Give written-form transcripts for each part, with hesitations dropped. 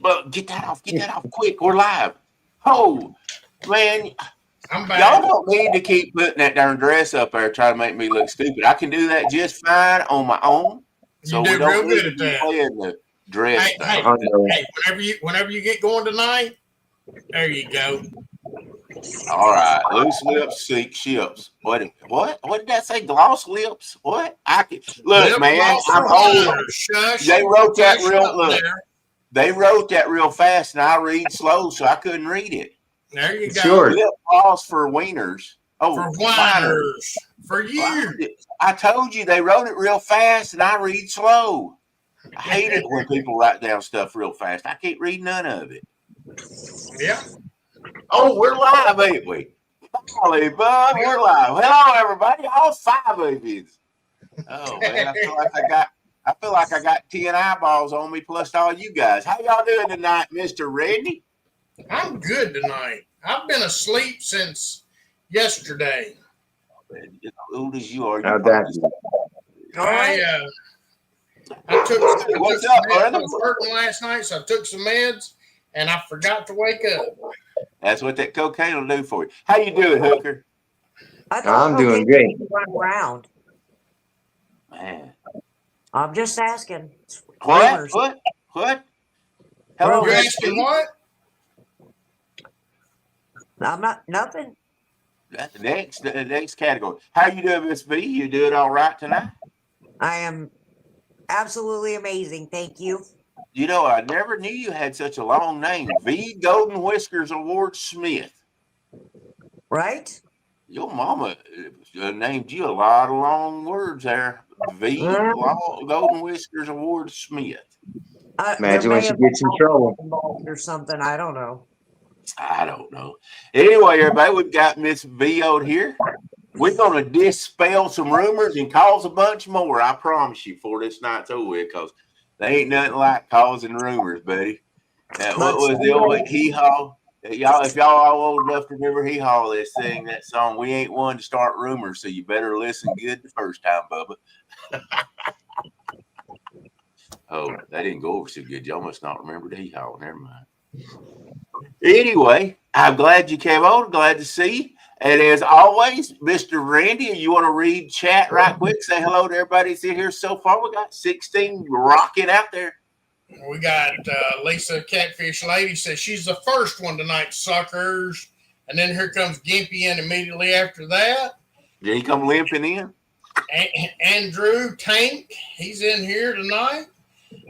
But get that off quick. We're live. Oh, man, I'm back. y'all don't need to keep putting that darn dress up there trying to make me look stupid. I can do that just fine on my own. So You we do real don't need good to at be that. playing the dress Hey, thing. whenever you get going tonight, there you go. All right, loose lips sink ships. What did that say? Gloss lips? What? I can look, Lip man. gloss I'm for old. hunters. Shush. They wrote that Hush real up look. there. They wrote that real fast, and I read slow, so I couldn't read it. There you It's go. yours. Lip gloss for wieners. Oh, For whiners. whiners. For you. I told you they wrote it real fast, and I read slow. I hate it when people write down stuff real fast. I can't read none of it. Yeah. Oh, we're live, ain't we? Golly, bud, we're live. Hello, everybody. All 5 of you. Oh man, I feel like I got 10 eyeballs on me plus all you guys. How y'all doing tonight, Mr. Randy? I'm good tonight. I've been asleep since yesterday. As old as you are, How'd that I took What's some up, meds. I brother? was working last night, so I took some meds, and I forgot to wake up. That's what that cocaine will do for you. How you doing, Hooker? I'm doing great. Run around. Man. I'm just asking. What? Rumors. What? Hello, You Rumors. asking what? I'm not nothing. That's the next category. How you doing, Miss V? You doing all right tonight? I am absolutely amazing. Thank you. You know, I never knew you had such a long name. V. Golden Whiskers Award Smith. Right? Your mama named you a lot of long words there. V. Golden Whiskers Award Smith. Imagine when she gets in trouble. Or something. I don't know. I don't know. Anyway, everybody, we've got Miss V out here. We're going to dispel some rumors and cause a bunch more. I promise you, before this night's over with, because there ain't nothing like causing rumors, buddy. What was the old hee-haw? Y'all, if y'all all old enough to remember hee-haw, they sing that song, "We ain't one to start rumors, so you better listen good the first time, Bubba." Oh, that didn't go over so good. Y'all must not remember the hee-haw. Never mind. Anyway, I'm glad you came on. Glad to see you. And as always, Mr. Randy, you want to read chat right quick? Say hello to everybody that's in here so far. We got 16 rocking out there. We got Lisa Catfish Lady says she's the first one tonight, suckers. And then here comes Gimpy in immediately after that. Did he come limping in? Andrew Tank, he's in here tonight.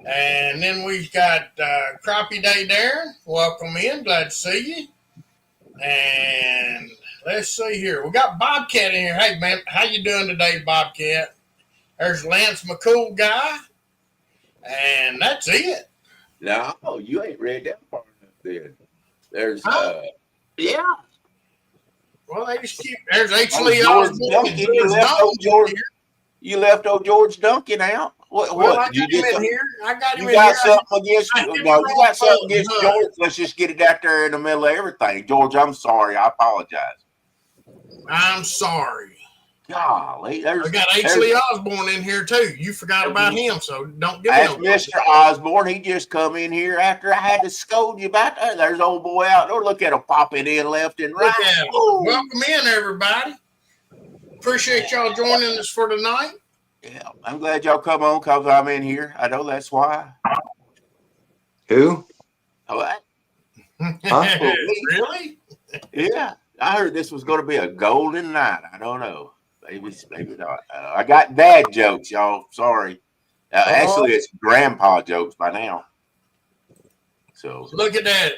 And then we've got Crappie Day Darren. Welcome in. Glad to see you. And let's see here. We got Bobcat in here. Hey, man, how you doing today, Bobcat? There's Lance McCool guy. And that's it. No, you ain't read that part up there. There's, yeah. Well, they just keep. There's H. Oh, Lee George Osborne. Duncan. You left old George Duncan out. Well, What? I got him in here. I got him You in got here. something against no, you got something against George. Let's just get it out there in the middle of everything. George, I'm sorry. I apologize. I'm sorry. Golly, I got H. Lee Osborne in here too. You forgot about him, so don't give me That's Mr. Osborne. He just come in here after I had to scold you about that. There's old boy out there. Look at him popping in left and right. Look at him. Welcome in, everybody. Appreciate y'all joining us for tonight. Yeah, I'm glad y'all come on because I'm in here. I know that's why. Who? What? Huh? Really? Yeah, I heard this was going to be a golden night. I don't know. Maybe not. I got dad jokes, y'all. Sorry. Actually, it's grandpa jokes by now. So look at that.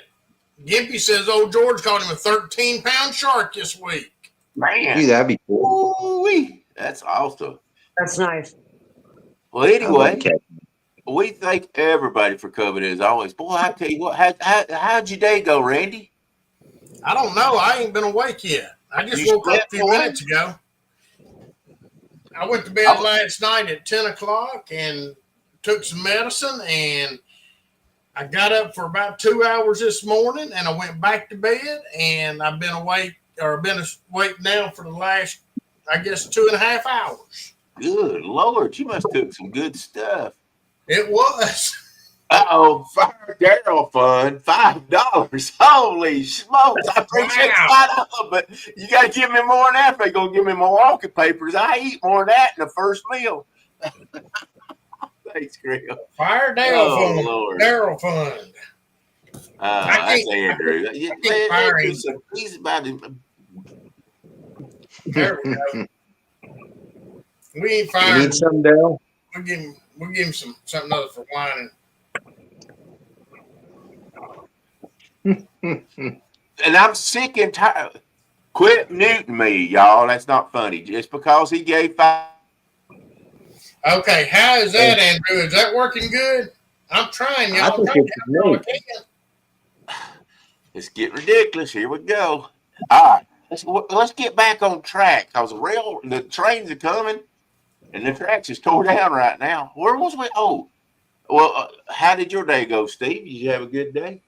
Gimpy says old George caught him a 13-pound shark this week. Man, Dude, that'd be cool. Ooh-wee. That's awesome. That's nice. Well, anyway, we thank everybody for coming as always. Boy, I tell you what, how'd your day go, Randy? I don't know. I ain't been awake yet. I just woke up a few minutes ago. I went to bed last night at 10 o'clock and took some medicine, and I got up for about 2 hours this morning, and I went back to bed, and I've been awake now for the last, I guess, 2.5 hours. Good Lord, you must have took some good stuff. It was. Uh-oh, Fire Daryl Fund, $5. Holy smokes. I appreciate Wow. $5, but you got to give me more than that if they're going to give me Milwaukee papers. I eat more than that in the first meal. Thanks, Greg. Fire Daryl Oh, Fund. Lord. Daryl Fund. That's Andrew. He's about him. There we go. We ain't You fired. need some, Daryl? We'll give him something other for whining. And I'm sick and tired. Quit muting me, y'all. That's not funny. Just because he gave 5. Okay, how is that, Andrew? Is that working good? I'm trying, y'all. I think it's great. It's getting ridiculous. Here we go. All right, let's get back on track because the trains are coming, and the tracks is tore down right now. Where was we? Oh, well, how did your day go, Steve? Did you have a good day?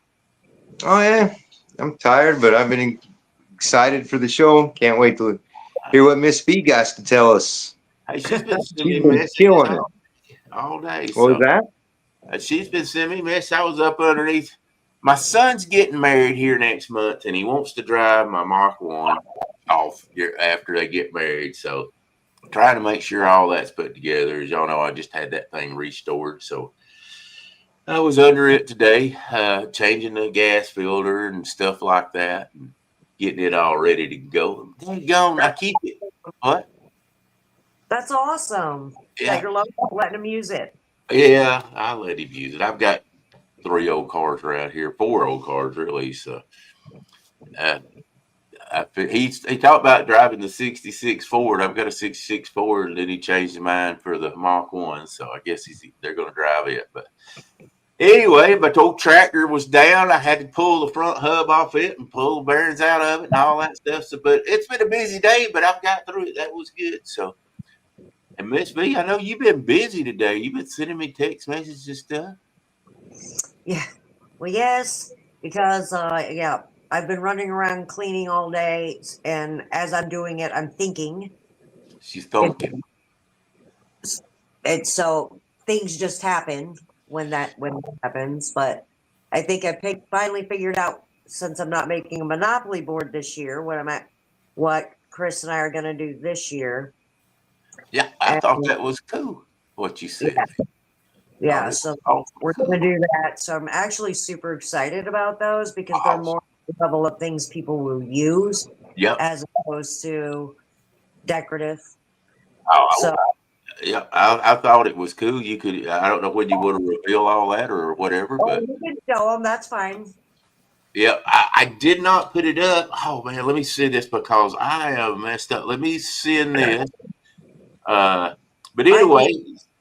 Oh, yeah. I'm tired, but I've been excited for the show. Can't wait to hear what Miss B got to tell us. Hey, she's been She's sending me been killing it. all day. What was that? She's been sending me messages. I was up underneath. My son's getting married here next month, and he wants to drive my Mark 1 off after they get married. So trying to make sure all that's put together. As y'all know, I just had that thing restored. So I was under it today, changing the gas filter and stuff like that, and getting it all ready to go. Gone. I keep it. What? That's awesome. Yeah. You're letting him use it. Yeah, I let him use it. I've got 3 old cars around here, 4 old cars really. So he talked about driving the 66 Ford. I've got a 66 Ford, and then he changed his mind for the Mach 1. So I guess they're going to drive it. But anyway, my old tractor was down. I had to pull the front hub off it and pull the bearings out of it and all that stuff. So, but it's been a busy day, but I've got through it. That was good. So, and Miss V, I know you've been busy today. You've been sending me text messages and stuff. Yeah. Well, yes, because I've been running around cleaning all day, and as I'm doing it, I'm thinking. She's thinking. And so things just happen when that happens. But I think I finally figured out, since I'm not making a Monopoly board this year, what Chris and I are going to do this year. Yeah, I thought that was cool, what you said. Yeah, so we're going to do that. So I'm actually super excited about those because they're more level of things people will use, as opposed to decorative. Yeah, I thought it was cool. You could, I don't know when you want to reveal all that or whatever, but you can show them. That's fine. Yeah, I did not put it up. Oh man, let me see this because I have messed up. Let me send this. But anyway,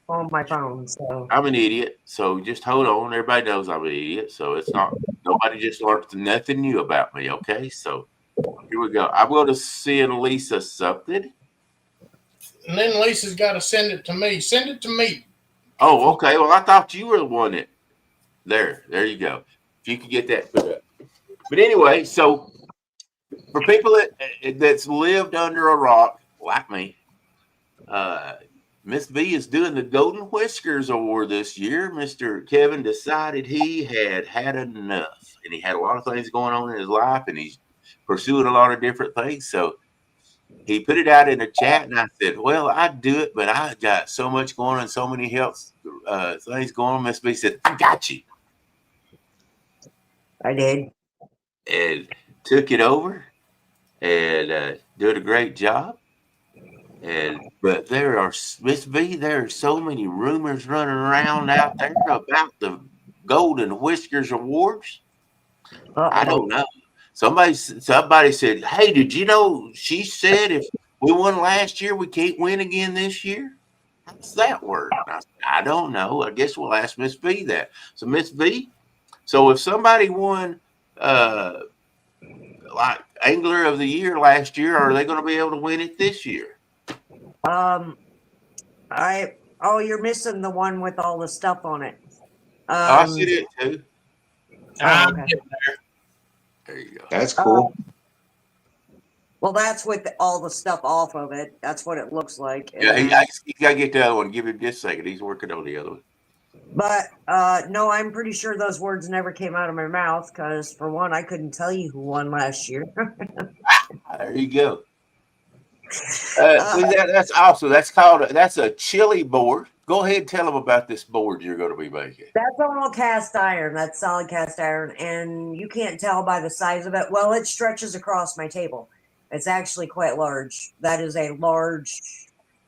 on my phone, so I'm an idiot. So just hold on. Everybody knows I'm an idiot. So it's not, nobody just learned nothing new about me. Okay, so here we go. I'm going to send Lisa something. And then Lisa's got to send it to me. Send it to me. Oh, okay. Well, I thought you were the one that. There you go. If you could get that put up. But anyway, so for people that's lived under a rock like me, Miss V is doing the Golden Whiskers Award this year. Mr. Kevin decided he had enough, and he had a lot of things going on in his life, and he's pursuing a lot of different things. So he put it out in the chat, and I said, well, I'd do it, but I got so much going on, so many health things going on. Miss V said, I got you. I did. And took it over and did a great job. But there are, Miss V, there are so many rumors running around out there about the Golden Whiskers Awards. I don't know. Somebody said, hey, did you know she said if we won last year, we can't win again this year? How's that work? I said, I don't know. I guess we'll ask Miss V that. So Miss V, so if somebody won like Angler of the Year last year, are they going to be able to win it this year? You're missing the one with all the stuff on it. I see it too. Okay. There you go. That's cool. Well, that's with all the stuff off of it. That's what it looks like. Yeah, you got to get the other one. Give him just a second. He's working on the other one. But no, I'm pretty sure those words never came out of my mouth because, for one, I couldn't tell you who won last year. There you go. Uh, That's awesome. That's a chili board. Go ahead and tell them about this board you're going to be making. That's all cast iron. That's solid cast iron, and you can't tell by the size of it. Well, it stretches across my table. It's actually quite large. That is a large.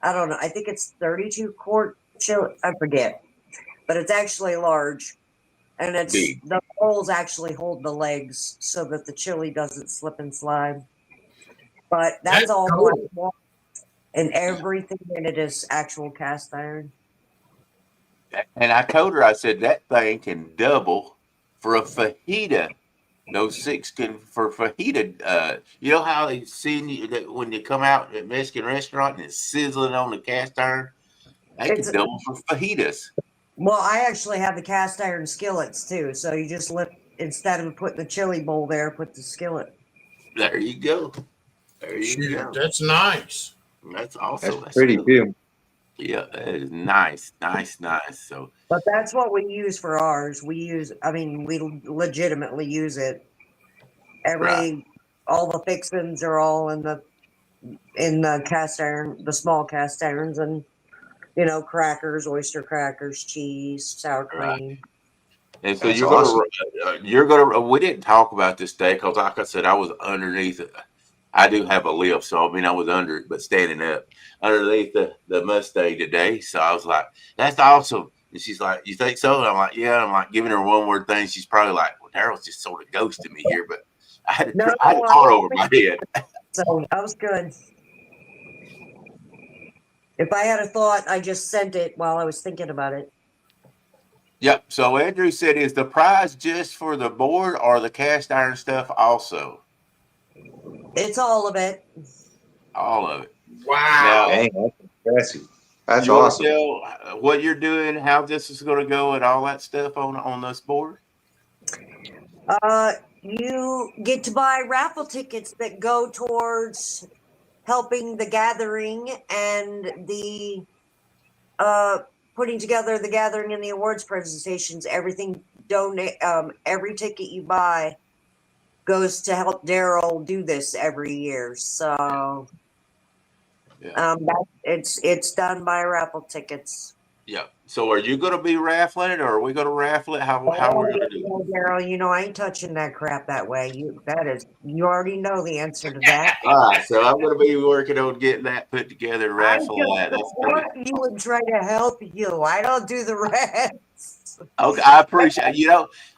I don't know. I think it's 32 quart chili. I forget, but it's actually large, and it's Big. the poles actually hold the legs so that the chili doesn't slip and slide. But that's all cool. black, and everything in it is actual cast iron. And I told her, I said, that thing can double for a fajita. Those six can for fajita. You know how they seen you that when you come out at a Mexican restaurant and it's sizzling on the cast iron? They can It's- double for fajitas. Well, I actually have the cast iron skillets too. So you just lift, instead of putting the chili bowl there, put the skillet. There you go. There you Shoot, go. that's nice. That's awesome. That's pretty good. too. Yeah, that is nice. So But that's what we use for ours. We legitimately use it. All the fixings are all in the cast iron, the small cast irons, and crackers, oyster crackers, cheese, sour Right. cream. and so That's you're awesome. gonna we didn't talk about this day because like I said, I was underneath it. I do have a lift, so I mean I was under it, but standing up underneath the Mustang today. So I was like, that's awesome. And she's like, you think so? And I'm like, yeah. I'm like giving her one word thing. She's probably like, well, Daryl's just sort of ghosting me here, but I had a thought over my head. So that was good. If I had a thought, I just sent it while I was thinking about it. Yep. So Andrew said, is the prize just for the board or the cast iron stuff also? It's all of it. All of it. Wow. Dang, that's impressive. That's You wanna awesome. tell what you're doing, how this is going to go, and all that stuff on this board? You get to buy raffle tickets that go towards helping the gathering and the putting together the gathering and the awards presentations. Everything donate. Every ticket you buy goes to help Daryl do this every year. So Yeah. it's done by raffle tickets. Yeah. So are you going to be raffling it, or are we going to raffle it? How we're going to do it? Daryl, I ain't touching that crap that way. You already know the answer to that. All right. So I'm going to be working on getting that put together, raffle that. That's support you and try to help you. I don't do the rest. okay. I appreciate.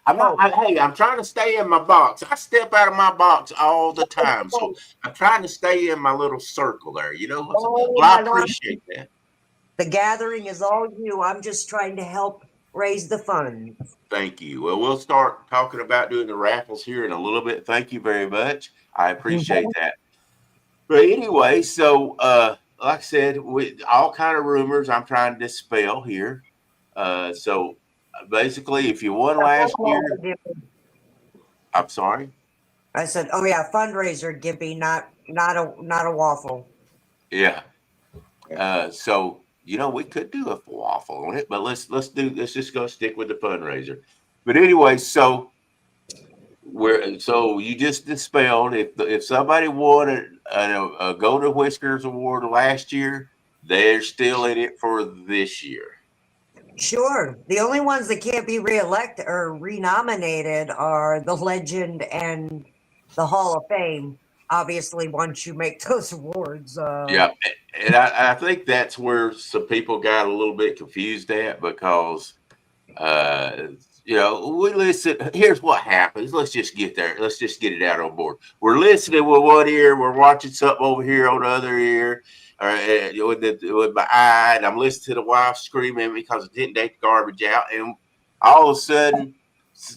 I'm trying to stay in my box. I step out of my box all the time, so I'm trying to stay in my little circle there. Well, I appreciate that. The gathering is all you. I'm just trying to help raise the funds. Thank you. Well, we'll start talking about doing the raffles here in a little bit. Thank you very much. I appreciate that. But anyway, so like I said, with all kind of rumors I'm trying to dispel here. So basically, if you won last year, I'm sorry. I said, "Oh yeah, fundraiser, Gippy, not a waffle." Yeah. So we could do a waffle on it, but let's just go stick with the fundraiser. But anyway, so you just dispelled if somebody won a Golden Whiskers Award last year, they're still in it for this year. Sure. The only ones that can't be reelected or renominated are the Legend and the Hall of Fame. Obviously, once you make those awards. Yeah, and I think that's where some people got a little bit confused at because, we listen. Here's what happens. Let's just get there. Let's just get it out on board. We're listening with one ear. We're watching something over here on the other ear, or with my eye, and I'm listening to the wife screaming because it didn't take the garbage out, and all of a sudden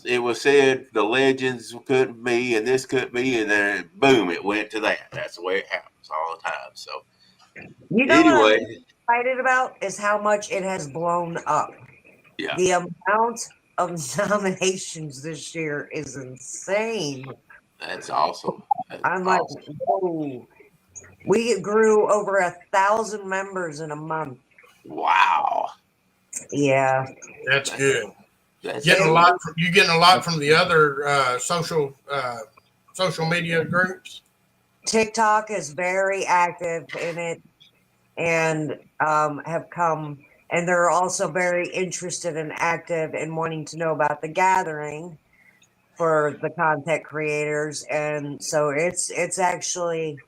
it was said the Legends couldn't be and this couldn't be, and then boom, it went to that. That's the way it happens all the time. So what I'm excited about is how much it has blown up. Yeah. The amount of nominations this year is insane. That's awesome. I'm like, whoa. We grew over 1,000 members in a month. Wow. Yeah. That's good. That's Getting a it. lot. You getting a lot from the other social media groups. TikTok is very active in it and have come, and they're also very interested and active in wanting to know about the gathering for the content creators. And so it's actually,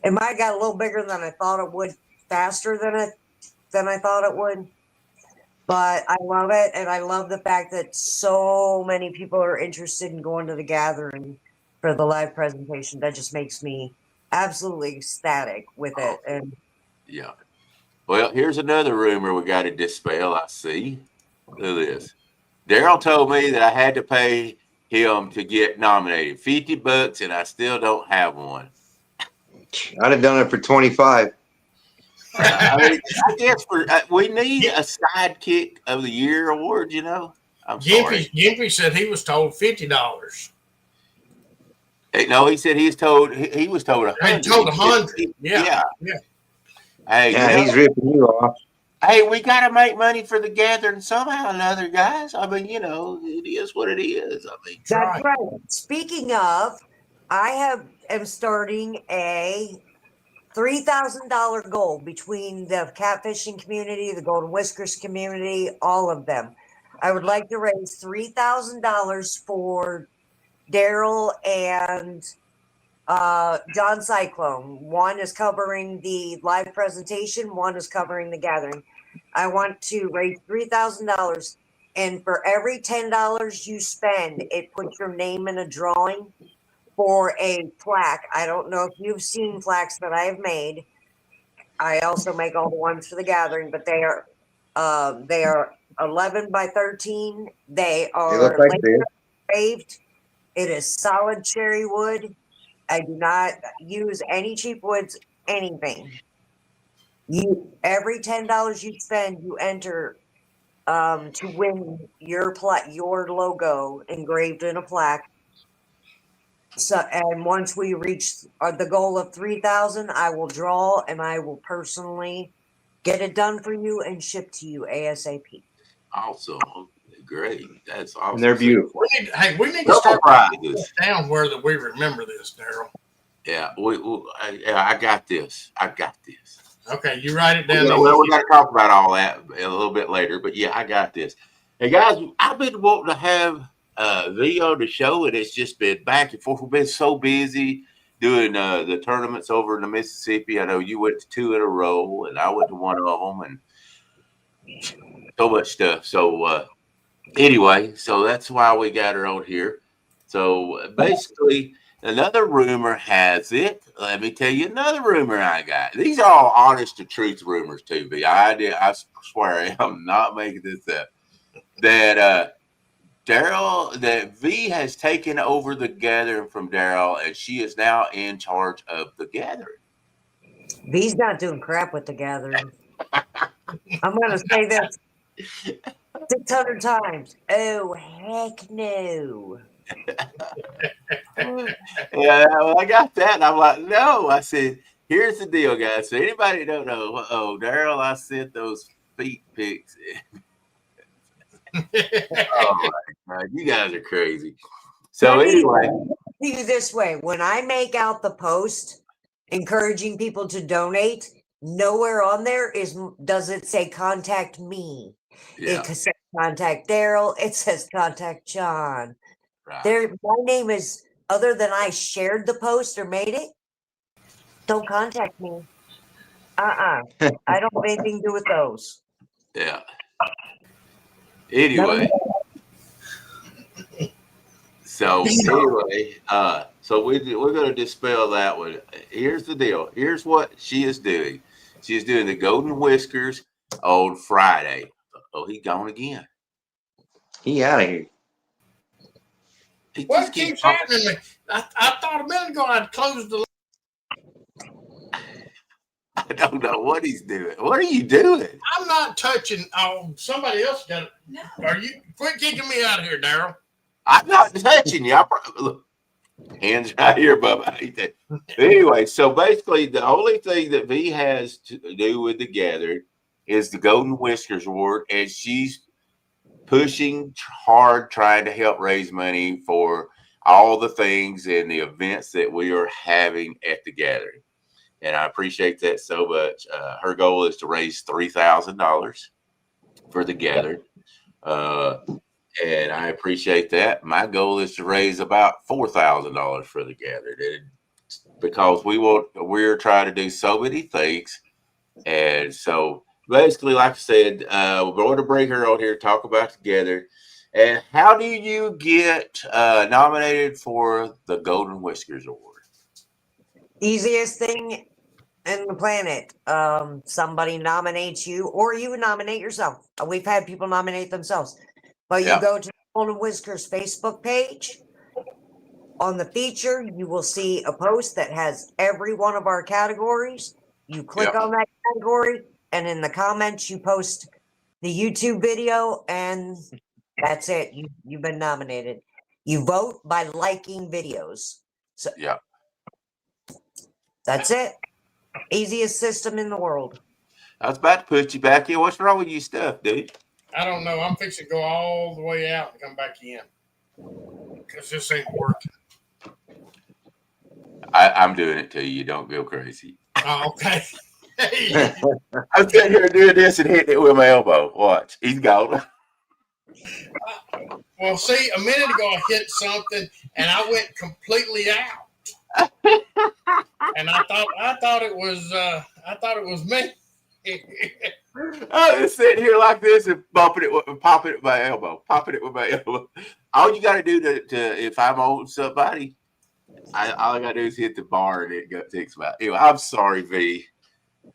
it might have got a little bigger than I thought it would, faster than I thought it would. But I love it, and I love the fact that so many people are interested in going to the gathering for the live presentation. That just makes me absolutely ecstatic with it. And Yeah. Well, here's another rumor we got to dispel. I see. Look at this. Daryl told me that I had to pay him to get nominated. $50, and I still don't have one. I'd have done it for 25. I mean, I guess we need a sidekick of the year award. You know, I'm sorry. Gimpy said he was told $50. No, he said he was told He told 100. Yeah. Hey, Yeah, he's ripping you off. Hey, we got to make money for the gathering somehow or another, guys. I mean, it is what it is. I mean, that's right. Speaking of, I am starting a $3,000 goal between the catfishing community, the Golden Whiskers community, all of them. I would like to raise $3,000 for Daryl and John Cyclone. One is covering the live presentation, one is covering the gathering. I want to raise $3,000, and for every $10 you spend, it puts your name in a drawing for a plaque. I don't know if you've seen plaques that I have made. I also make all the ones for the gathering, but they are 11 by 13. They are engraved. It is solid cherry wood. I do not use any cheap woods, anything. Every $10 you spend, you enter to win your logo engraved in a plaque. So, and once we reach the goal of 3,000, I will draw and I will personally get it done for you and ship to you ASAP. awesome, great, that's awesome. And they're beautiful. We need to start down where that we remember this, Daryl. Yeah, I got this. Okay, you write it down. Well, we're going to talk about all that a little bit later, but yeah, I got this. Hey guys, I've been wanting to have V on the show, and it's just been back and forth. We've been so busy doing the tournaments over in the Mississippi. I know you went to 2 in a row, and I went to one of them, and so much stuff. So anyway, so that's why we got her on here. So basically, another rumor has it. Let me tell you another rumor I got. These are all honest to truth rumors too, V. I swear I'm not making this up. That that V has taken over the gathering from Daryl, and she is now in charge of the gathering. V's not doing crap with the gathering. I'm going to say this 600 times. Oh, heck no. Yeah, well, I got that. And I'm like, no. I said, here's the deal, guys. So anybody don't know, Daryl, I sent those feet pics. Oh my God, you guys are crazy. So anyway, see this way: when I make out the post encouraging people to donate, nowhere on there does it say contact me. Yeah. It says contact Daryl. It says contact John. Right. My name is, other than I shared the post or made it, don't contact me. I don't have anything to do with those. Yeah. Anyway. So we're going to dispel that one. Here's the deal. Here's what she is doing. She is doing the Golden Whiskers on Friday. Oh, he gone again. He out of here. What keeps happening to me? I thought a minute ago I'd closed the. I don't know what he's doing. What are you doing? I'm not touching. Oh, somebody else got it. No. Are you? Quit kicking me out of here, Daryl. I'm not touching you. Look, hands right here, Bubba. Anyway, so basically, the only thing that V has to do with the gathering is the Golden Whiskers Award, and she's pushing hard, trying to help raise money for all the things and the events that we are having at the gathering. And I appreciate that so much. Her goal is to raise $3,000 for the gathering. And I appreciate that. My goal is to raise about $4,000 for the gathering, because we're trying to do so many things. And so basically, like I said, we're going to bring her on here to talk about together. And how do you get nominated for the Golden Whiskers Award? Easiest thing in the planet. Somebody nominates you, or you nominate yourself. We've had people nominate themselves. But you go to the Golden Whiskers Facebook page. On the feature, you will see a post that has every one of our categories. You click on that category, and in the comments, you post the YouTube video, and that's it. You've been nominated. You vote by liking videos. So that's it. Easiest system in the world. I was about to put you back in. What's wrong with your stuff, dude? I don't know. I'm fixing to go all the way out and come back in because this ain't working. I'm doing it to you. Don't go crazy. Oh, okay. I'm sitting here doing this and hitting it with my elbow. Watch. He's gone. Well, see, a minute ago I hit something and I went completely out. And I thought it was me. I was sitting here like this and popping it with my elbow. All you got to do to if I'm on somebody, all I got to do is hit the bar and it takes about. Anyway, I'm sorry, V.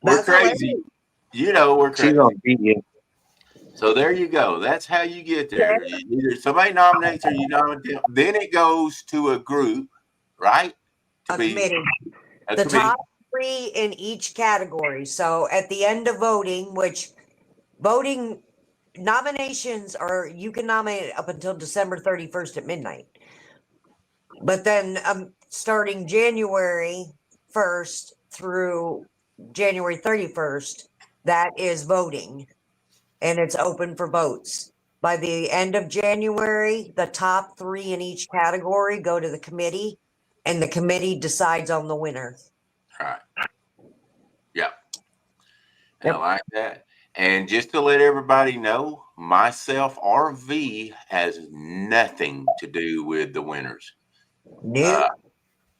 We're crazy. You know we're crazy. She's gonna beat you. So there you go. That's how you get there. Either somebody nominates or you nominate them. Then it goes to a group, right? A committee. The top 3 in each category. So at the end of voting, nominations are, you can nominate up until December 31st at midnight. But then starting January 1st through January 31st, that is voting. And it's open for votes. By the end of January, the top 3 in each category go to the committee, and the committee decides on the winner. All right. Yeah. I like that. And just to let everybody know, myself or V has nothing to do with the winners. Nope.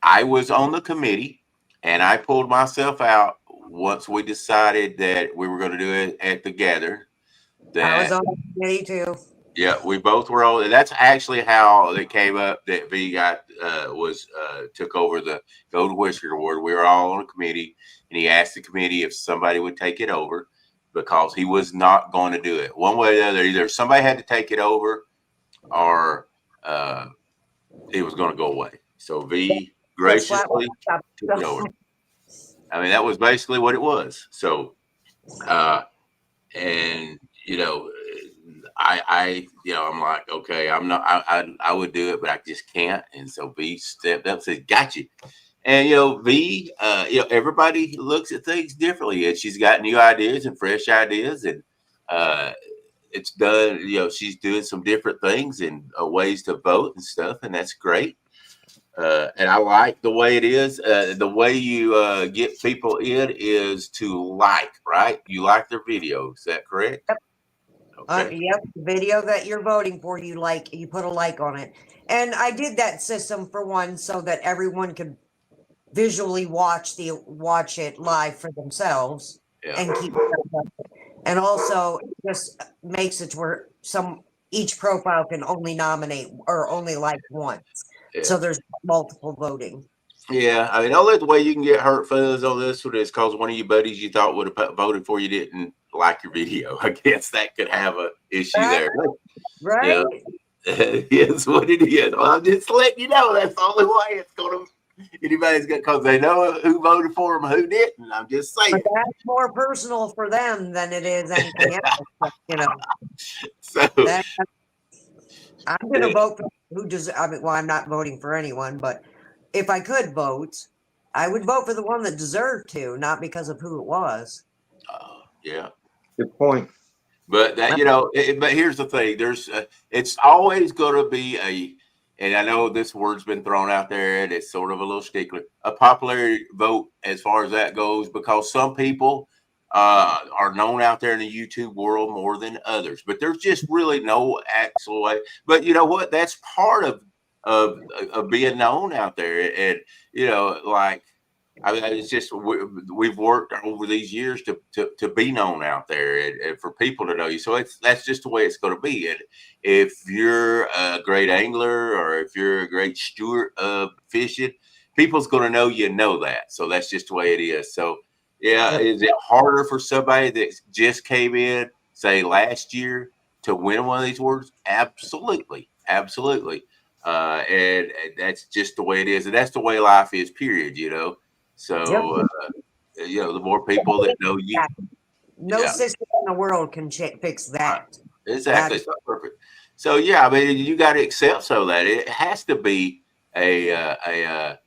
I was on the committee, and I pulled myself out once we decided that we were going to do it at the gather. I was on the committee too. Yeah, we both were on. That's actually how it came up that V took over the Golden Whisker Award. We were all on a committee, and he asked the committee if somebody would take it over because he was not going to do it. One way or the other, either somebody had to take it over or it was going to go away. So V graciously took it over. I mean, that was basically what it was. So, and I'm like, okay, I would do it, but I just can't. And so V stepped up and said, got you. And, V, everybody looks at things differently, and she's got new ideas and fresh ideas. And it's done, she's doing some different things and ways to vote and stuff. And that's great. And I like the way it is. The way you get people in is to like, right? You like their videos. Is that correct? Yep. Okay. Yep. The video that you're voting for, you put a like on it. And I did that system for one so that everyone could visually watch it live for themselves and keep it up. And also it just makes it where each profile can only nominate or only like once. Yeah. So there's multiple voting. Yeah, I mean, the only way you can get hurt feelings on this one is because one of your buddies you thought would have voted for you didn't like your video. I guess that could have an issue there. Right. It's what it is. Well, I'm just letting you know that's the only way it's going to. Anybody's got, because they know who voted for them, who didn't. I'm just saying. But that's more personal for them than it is anything else. So I'm going to vote for who does. I'm not voting for anyone, but if I could vote, I would vote for the one that deserved to, not because of who it was. Yeah. Good point. But that, but here's the thing: it's always going to be and I know this word's been thrown out there, and it's sort of a little stickler, a popularity vote as far as that goes, because some people are known out there in the YouTube world more than others. But there's just really no actual way. But you know what? That's part of being known out there, and like. I mean, it's just we've worked over these years to be known out there and for people to know you. So that's just the way it's going to be. And if you're a great angler or if you're a great steward of fishing, people's going to know you know that. So that's just the way it is. So yeah, is it harder for somebody that just came in, say last year, to win one of these awards? Absolutely, absolutely. And that's just the way it is, and that's the way life is. Period. So, the more people that know you. No system in the world can fix that. Exactly. It's not perfect. So, yeah, I mean, you got to accept that it has to be a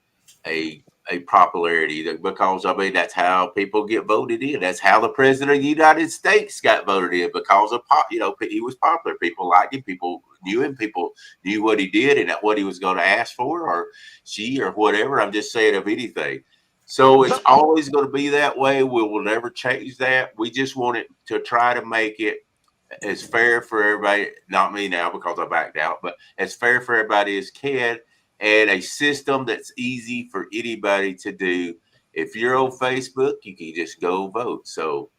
popularity, because, I mean, that's how people get voted in. That's how the president of the United States got voted in, because of, he was popular. People liked him. People knew him. People knew what he did and what he was going to ask for, or she, or whatever. I'm just saying of anything. So it's always going to be that way. We will never change that. We just want it to try to make it as fair for everybody, not me now because I backed out, but as fair for everybody as can, and a system that's easy for anybody to do. If you're on Facebook, you can just go vote. So,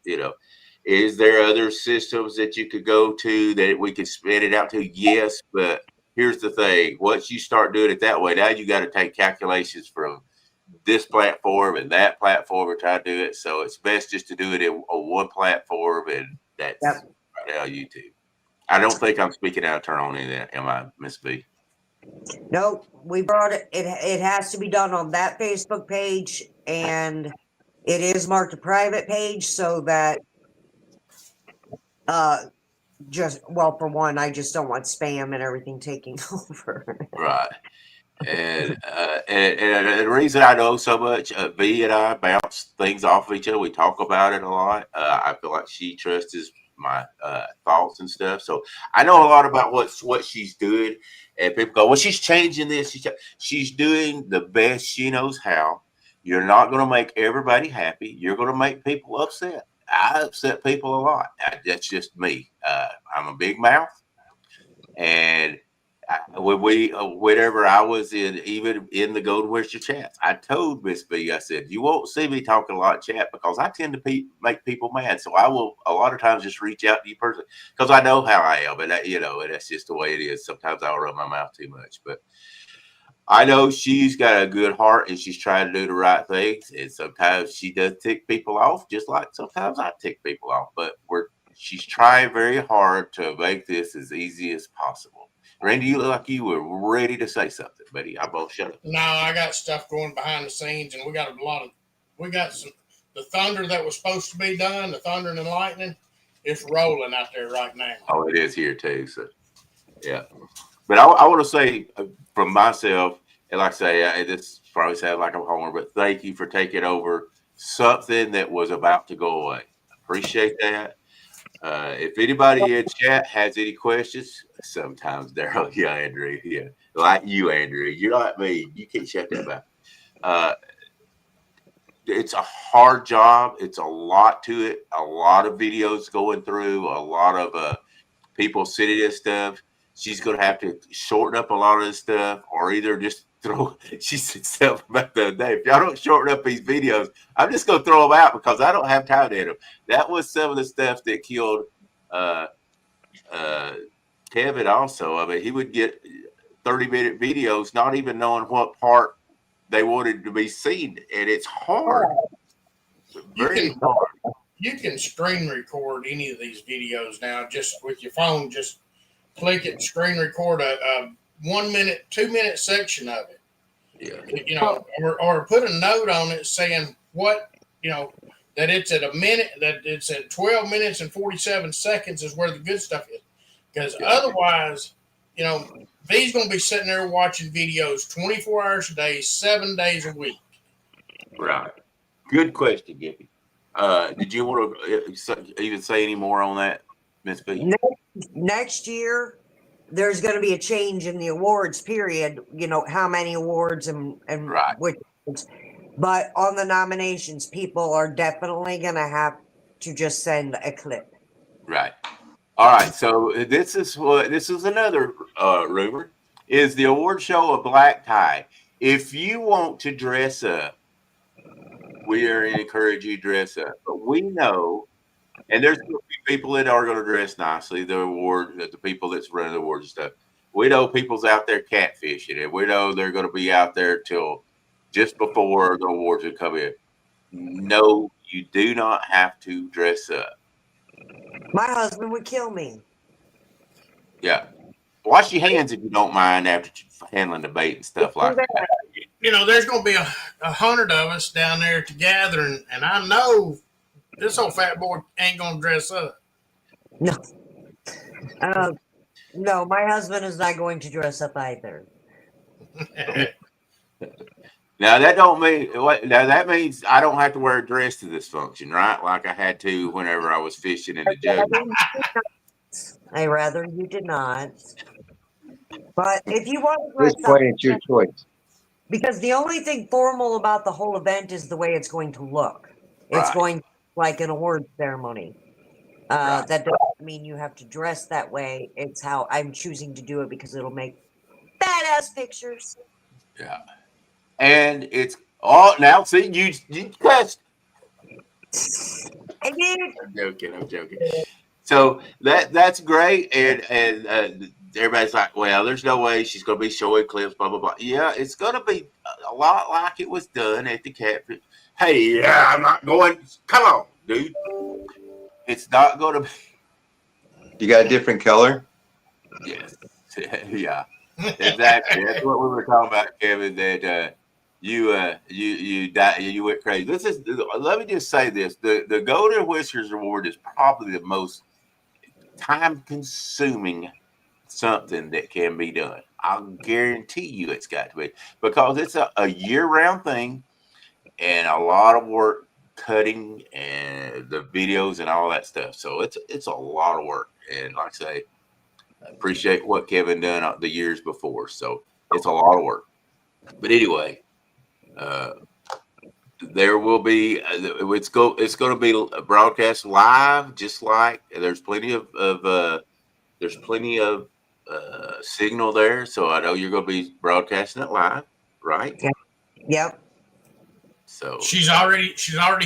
is there other systems that you could go to that we could spit it out to? Yes, but here's the thing. Once you start doing it that way, now you got to take calculations from this platform and that platform and try to do it. So it's best just to do it on one platform, and that's right now YouTube. I don't think I'm speaking out of turn on any of that. Am I, Miss B? No, we brought it. It has to be done on that Facebook page, and it is marked a private page so that for one, I just don't want spam and everything taking over. Right. And the reason I know so much, V and I bounce things off of each other. We talk about it a lot. I feel like she trusts my thoughts and stuff. So I know a lot about what she's doing. And people go, well, she's changing this. She's doing the best she knows how. You're not going to make everybody happy. You're going to make people upset. I upset people a lot. That's just me. I'm a big mouth. And whenever I was even in the Golden Whisper chats, I told Miss B, I said, you won't see me talking a lot in chat because I tend to make people mad. So I will a lot of times just reach out to you personally because I know how I am, and and that's just the way it is. Sometimes I'll run my mouth too much, but I know she's got a good heart and she's trying to do the right things. And sometimes she does tick people off, just like sometimes I tick people off. But she's trying very hard to make this as easy as possible. Randy, you look like you were ready to say something, buddy. I both shut up. No, I got stuff going behind the scenes, and we got the thunder that was supposed to be done, the thunder and the lightning, it's rolling out there right now. Oh, it is here too. So, yeah. But I want to say from myself, and like I say, this probably sounds like I'm homer, but thank you for taking over something that was about to go away. Appreciate that. If anybody in chat has any questions, sometimes Daryl, yeah, Andrew, yeah, like you, Andrew, you're like me. You can't shut that up. It's a hard job. It's a lot to it. A lot of videos going through. A lot of people sitting and stuff. She's going to have to shorten up a lot of this stuff, or either just throw. She said something about the other day. If y'all don't shorten up these videos, I'm just going to throw them out because I don't have time to edit them. That was some of the stuff that killed Kevin. Also, I mean, he would get 30-minute videos, not even knowing what part they wanted to be seen, and it's hard. Very hard. You can screen record any of these videos now, just with your phone. Just click it, screen record a 1 minute, 2 minute section of it. Yeah. Or put a note on it saying what, that it's at a minute, that it's at 12 minutes and 47 seconds is where the good stuff is. Because otherwise, V's going to be sitting there watching videos 24 hours a day, 7 days a week. Right. Good question, Gippy. Did you want to even say any more on that, Miss B? Next year, there's going to be a change in the awards period. You know, how many awards and Right. which awards. But on the nominations, people are definitely going to have to just send a clip. Right. All right. So this is another rumor. Is the award show a black tie? If you want to dress up, we are encourage you to dress up. But we know, and there's going to be people that are going to dress nicely. The people that's running the awards and stuff. We know people's out there catfishing, and we know they're going to be out there till just before the awards will come in. No, you do not have to dress up. My husband would kill me. Yeah. Wash your hands if you don't mind after handling the bait and stuff like that. You know, there's going to be 100 of us down there at the gathering, and I know this old fat boy ain't going to dress up. No. No, my husband is not going to dress up either. Now that don't mean now that means I don't have to wear a dress to this function, right? Like I had to whenever I was fishing in the jug. I rather you did not. But if you want to At this dress point, up, it's your choice. because the only thing formal about the whole event is the way it's going to look. It's Right. going like an award ceremony. Right. That doesn't mean you have to dress that way. It's how I'm choosing to do it because it'll make badass pictures. Yeah. And it's all now. See, you cussed. I did. I'm joking. So that's great, and everybody's like, well, there's no way she's going to be showing clips, blah blah blah. Yeah, it's going to be a lot like it was done at the catfish. Hey, yeah, I'm not going. Come on, dude. It's not going to be. You got a different color? Yes. Yeah. Exactly. That's what we were talking about, Kevin. That you went crazy. Let me just say this: the Golden Whiskers Award is probably the most time-consuming something that can be done. I'll guarantee you it's got to be, because it's a year-round thing and a lot of work cutting and the videos and all that stuff. So it's a lot of work. And like I say, I appreciate what Kevin done the years before. So it's a lot of work. But anyway, there will be it's going to be broadcast live, just like there's plenty of signal there. So I know you're going to be broadcasting it live, right? Yeah. Yep. So She's already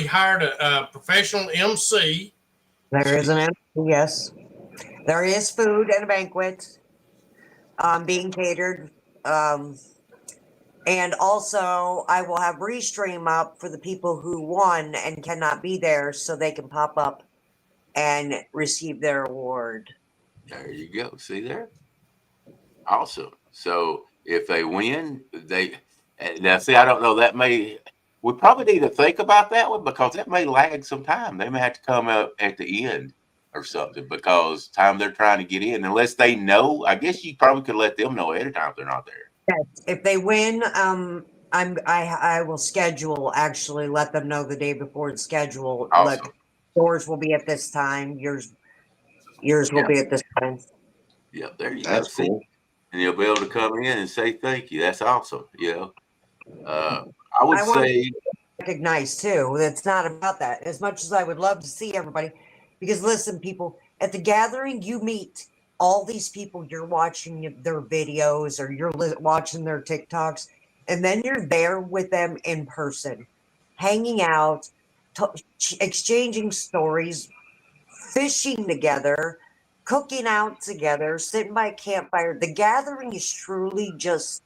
hired a professional MC. There is an MC, yes. There is food and a banquet being catered. And also, I will have Restream up for the people who won and cannot be there so they can pop up and receive their award. there you go. See there? Awesome. So if they win, now see, I don't know, we probably need to think about that one, because that may lag some time. They may have to come up at the end or something, because time they're trying to get in, unless they know. I guess you probably could let them know ahead of time if they're not there. Yes. If they win, I will schedule, actually let them know the day before it's scheduled. Awesome. Look, yours will be at this time. Yours will be at this time. Yeah, there you That's go. See? cool. And you'll be able to come in and say thank you. That's awesome. I would I want- say Recognize too. It's not about that. As much as I would love to see everybody, because listen, people, at the gathering, you meet all these people. You're watching their videos or you're watching their TikToks, and then you're there with them in person, hanging out, exchanging stories, fishing together, cooking out together, sitting by a campfire. The gathering is truly just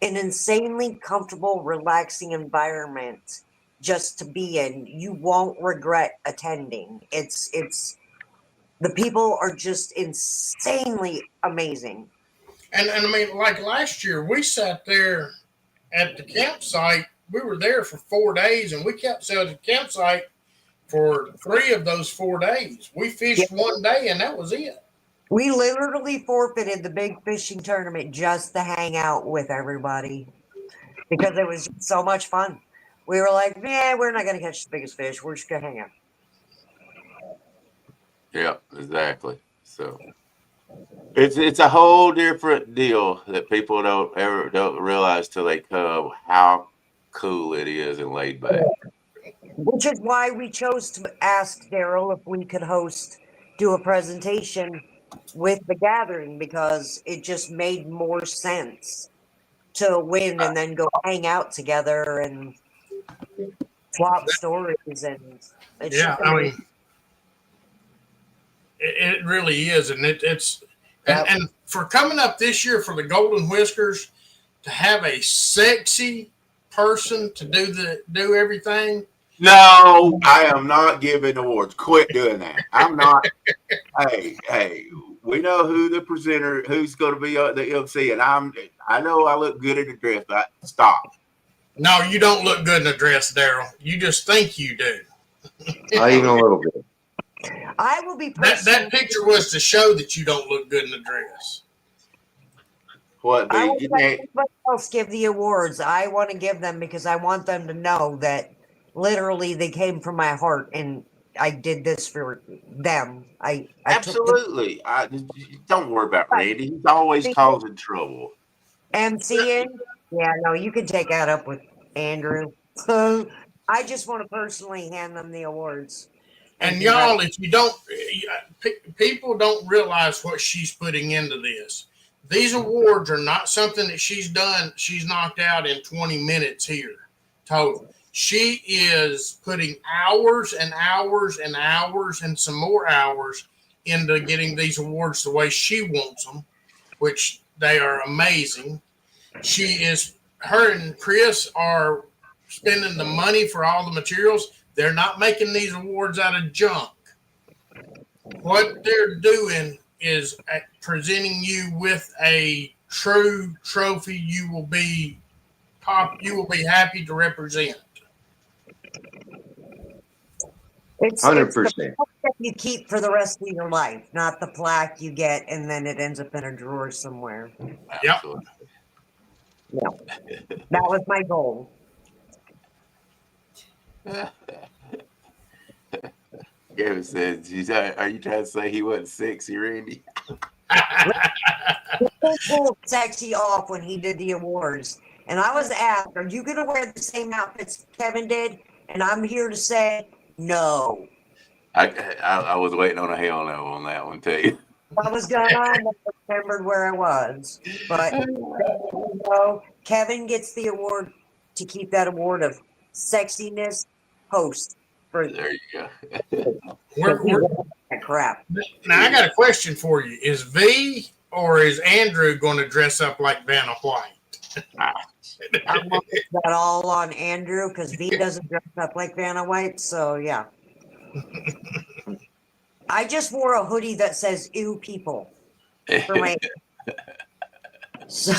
an insanely comfortable, relaxing environment just to be in. You won't regret attending. It's the people are just insanely amazing. And I mean, like last year, we sat there at the campsite. We were there for 4 days, and we kept sitting at the campsite for 3 of those 4 days. We fished one day, and that was it. We literally forfeited the big fishing tournament just to hang out with everybody because it was so much fun. we were like, man, we're not going to catch the biggest fish. We're just going to hang out. Yeah, exactly. So it's a whole different deal that people don't realize till they come how cool it is and laid back. Which is why we chose to ask Daryl if we could do a presentation with the gathering, because it just made more sense to win and then go hang out together and swap stories. And it's Yeah, just I mean, amazing. it really is, and it's Yep. and for coming up this year for the Golden Whiskers to have a sexy person to do everything. No, I am not giving awards. Quit doing that. I'm not. Hey, we know who the presenter, who's going to be the MC, and I know I look good in the dress, but stop. No, you don't look good in a dress, Daryl. You just think you do. Not even a little bit. I will be That picture was to show that you don't look good in a dress. What I won't the let anybody else give the awards. I want to give them because I want them to know that literally they came from my heart, and I did this for them. I absolutely. Don't worry about Randy. He's always causing trouble. MCing. Yeah, no, you can take that up with Andrew. I just want to personally hand them the awards. And y'all, if you don't, people don't realize what she's putting into this. These awards are not something that she's done. She's knocked out in 20 minutes here total. She is putting hours and hours and hours and some more hours into getting these awards the way she wants them, which they are amazing. Her and Chris are spending the money for all the materials. They're not making these awards out of junk. What they're doing is presenting you with a true trophy you will be happy to represent. It's 100%. the plaque that you keep for the rest of your life, not the plaque you get and then it ends up in a drawer somewhere. Yep. No, that was my goal. Gavin says, "Are you trying to say he wasn't sexy, Randy?" He pulled sexy off when he did the awards, and I was asked, "Are you going to wear the same outfits Kevin did?" And I'm here to say no. I was waiting on a hell no on that one too. I was gonna, I remembered where I was, but you know, Kevin gets the award to keep that award of sexiness host. For There you go. that crap. Now I got a question for you: is V or is Andrew going to dress up like Vanna White? I'm gonna put that all on Andrew because V doesn't dress up like Vanna White. So yeah. I just wore a hoodie that says "Ew, people" for my. So.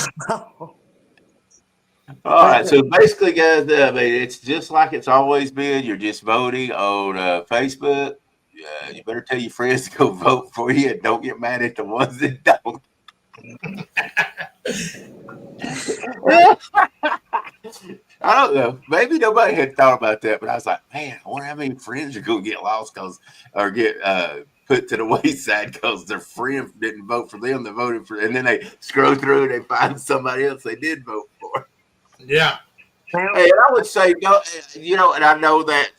All right, so basically, guys, I mean, it's just like it's always been. You're just voting on Facebook. You better tell your friends to go vote for you, and don't get mad at the ones that don't. I don't know. Maybe nobody had thought about that, but I was like, man, I wonder how many friends are going to get lost or get put to the wayside because their friend didn't vote for them. They voted for, and then they scroll through and they find somebody else they did vote for. Yeah. Hey, and I would say, and I know that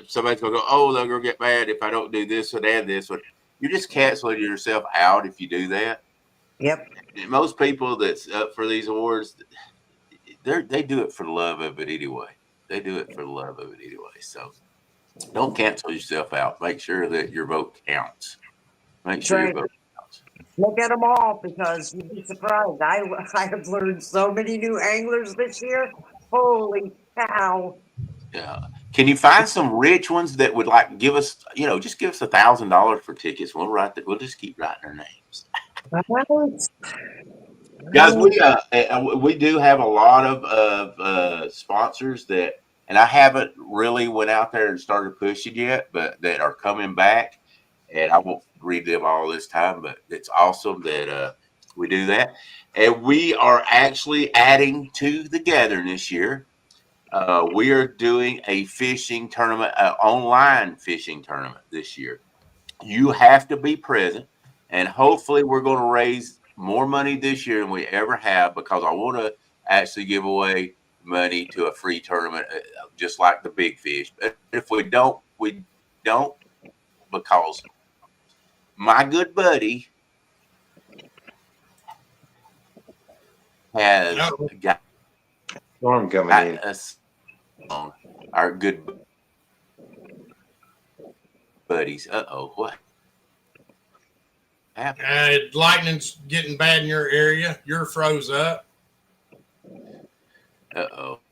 somebody's going to go, oh, they're going to get mad if I don't do this or add this. Or you're just canceling yourself out if you do that. Yep. And most people that's up for these awards, they do it for the love of it anyway. They do it for the love of it anyway. So don't cancel yourself out. Make sure that your vote counts. Make sure your vote counts. Look at them all because you'd be surprised. I have learned so many new anglers this year. Holy cow. Yeah. Can you find some rich ones that would like give us, just give us $1,000 for tickets? We'll just keep writing their names. Guys, we do have a lot of sponsors that, and I haven't really went out there and started pushing yet, but that are coming back, and I won't read them all this time, but it's awesome that we do that. And we are actually adding to the gathering this year. we are doing a fishing tournament, online fishing tournament this year. You have to be present, and hopefully we're going to raise more money this year than we ever have, because I want to actually give away money to a free tournament, just like the Big Fish. But if we don't, because my good buddy has got Storm coming in. us on our good buddies. What happened? Lightning's getting bad in your area. You're froze up. All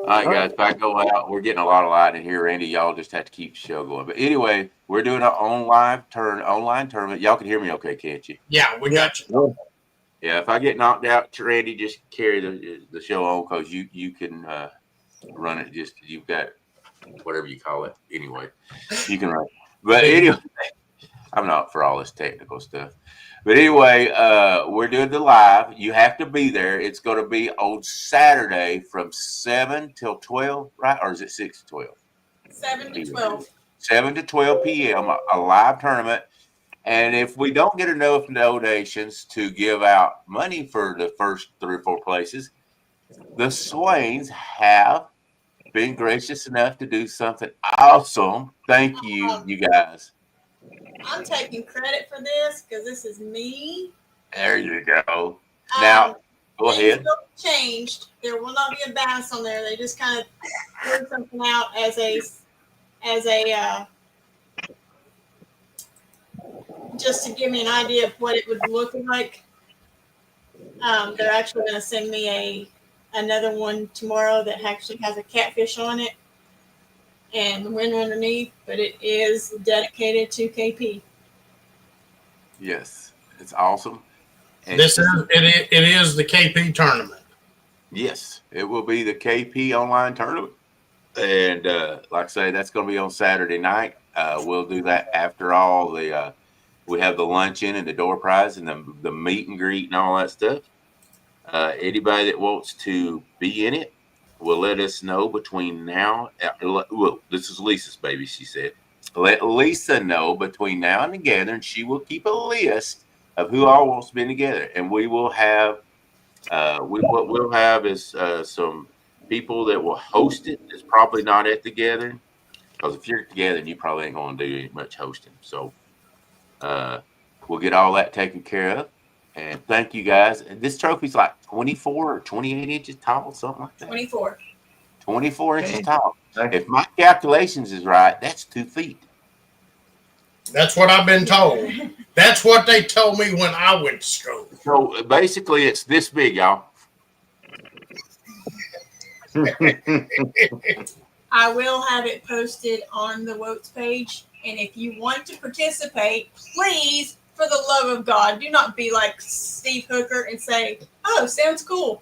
right, guys, if I go out, we're getting a lot of light in here, Randy. Y'all just have to keep the show going. But anyway, we're doing an online tournament. Y'all can hear me okay, can't you? Yeah, we got you. Yeah, if I get knocked out, Randy, just carry the show on, because you can run it. Just, you've got whatever you call it. Anyway, you can run it. But anyway, I'm not for all this technical stuff. But anyway, we're doing the live. You have to be there. It's going to be on Saturday from 7 till 12, right? Or is it 6 to 12? 7 to 12. 7 to 12 p.m., a live tournament. And if we don't get enough donations to give out money for the first 3 or 4 places, the Swains have been gracious enough to do something awesome. Thank you, you guys. I'm taking credit for this because this is me. There you go. Now, go ahead. Changed. There will not be a bass on there. They just kind of threw something out as a just to give me an idea of what it would look like. They're actually going to send me another one tomorrow that actually has a catfish on it and the winner underneath, but it is dedicated to KP. Yes, it's awesome. And It is the KP tournament. Yes, it will be the KP online tournament. And like I say, that's going to be on Saturday night. We'll do that after all the we have the luncheon and the door prize and the meet and greet and all that stuff. Anybody that wants to be in it will let us know between now. Well, this is Lisa's baby, she said. Let Lisa know between now and together, and she will keep a list of who all wants to be together. And we will have, what we'll have is some people that will host it. It's probably not at the gathering, because if you're together, you probably ain't going to do much hosting. So we'll get all that taken care of. And thank you guys. And this trophy's like 24 or 28 inches tall, something like that. 24. 24 inches tall. If my calculations is right, that's 2 feet. That's what I've been told. That's what they told me when I went to school. So basically, it's this big, y'all. I will have it posted on the Wotes page. And if you want to participate, please, for the love of God, do not be like Steve Hooker and say, "Oh, sounds cool."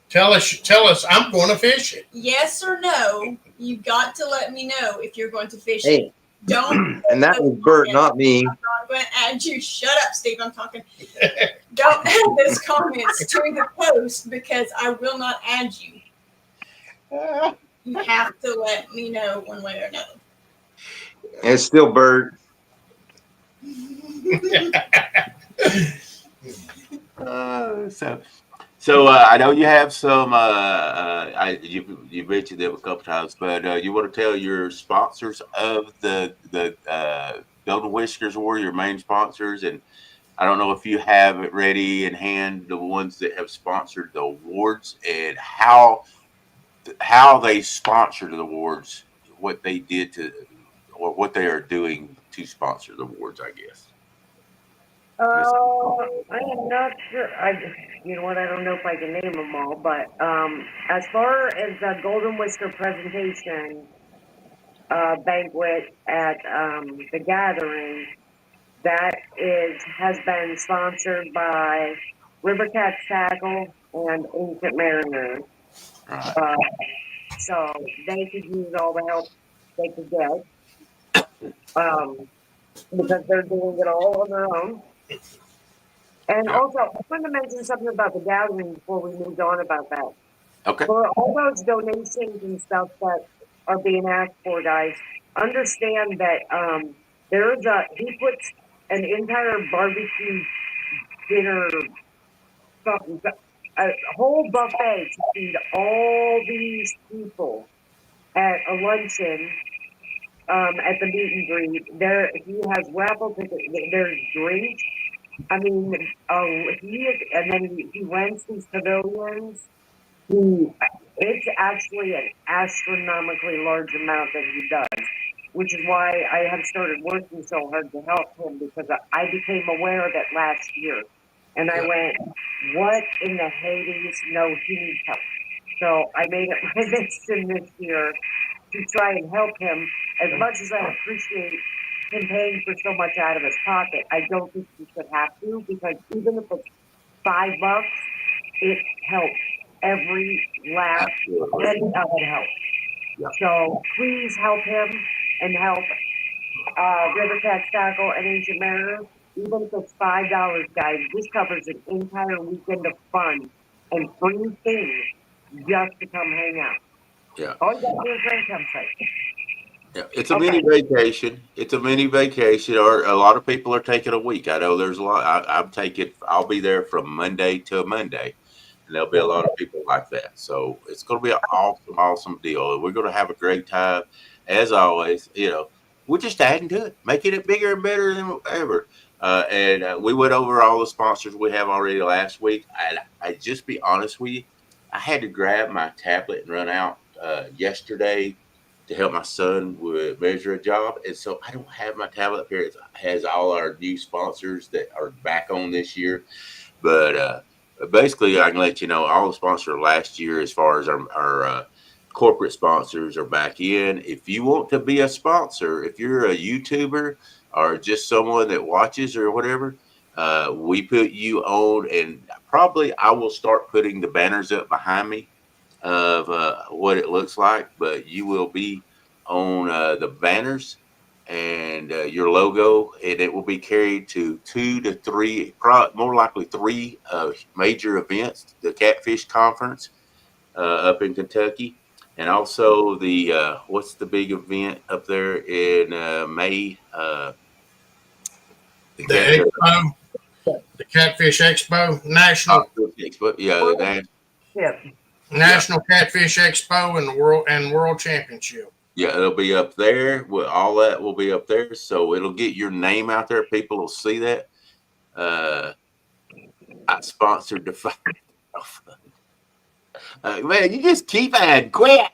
Tell us, I'm going to fish it. Yes or no, you've got to let me know if you're going to fish Hey. it. Don't. And that was Bert, not me. I'm going to add you. Shut up, Steve. I'm talking. Don't add those comments to the post because I will not add you. You have to let me know one way or another. It's still Bert. So I know you have some. You mentioned them a couple times, but you want to tell your sponsors of the Golden Whiskers Award, your main sponsors, and I don't know if you have it ready in hand, the ones that have sponsored the awards and how they sponsored the awards, what they did to, or what they are doing to sponsor the awards, I guess. I am not sure. You know what? I don't know if I can name them all, but as far as the Golden Whisker presentation banquet at the gathering, that has been sponsored by River Cats Tackle and Ancient Mariner. Right. So they could use all the help they could get because they're doing it all on their own. And Yeah. also, I want to mention something about the gathering before we moved on about that. Okay. For all those donations and stuff that are being asked for, guys, understand that he puts an entire barbecue dinner, something, a whole buffet to feed all these people at a luncheon at the meet and greet. He has raffle tickets. There's drinks. I mean, and then he rents these pavilions. It's actually an astronomically large amount that he does, which is why I have started working so hard to help him, because I became aware of it last year. And I went, what in the Hades? No, he needs help. So I made it my mission this year to try and help him. As much as I appreciate him paying for so much out of his pocket, I don't think he should have to, because even if it's $5, it helps every last Absolutely. penny of it helps. Yeah. So please help him and help River Cats Tackle and Ancient Mariners. Even if it's $5, guys, this covers an entire weekend of fun and free things just to come hang out. Yeah. All you got to do is rent campsite. Yeah, it's a mini vacation. It's a mini vacation, or a lot of people are taking a week. I know there's a lot. I'll be there from Monday till Monday, and there'll be a lot of people like that. So it's going to be an awesome, awesome deal. We're going to have a great time, as always. We're just adding to it, making it bigger and better than ever. And we went over all the sponsors we have already last week. I just be honest with you, I had to grab my tablet and run out yesterday to help my son with measure a job. And so I don't have my tablet up here. It has all our new sponsors that are back on this year. But basically, I can let you know all the sponsors last year, as far as our corporate sponsors, are back in. If you want to be a sponsor, if you're a YouTuber or just someone that watches or whatever, we put you on, and probably I will start putting the banners up behind me of what it looks like, but you will be on the banners and your logo, and it will be carried to 2 to 3, more likely 3 major events: the Catfish Conference up in Kentucky, and also the what's the big event up there in May? The Catfish Expo, National Yeah. National Catfish Expo, and World Championship. Yeah, it'll be up there. All that will be up there, so it'll get your name out there. People will see that. I sponsored the fight. Man, you just keep adding. Quit.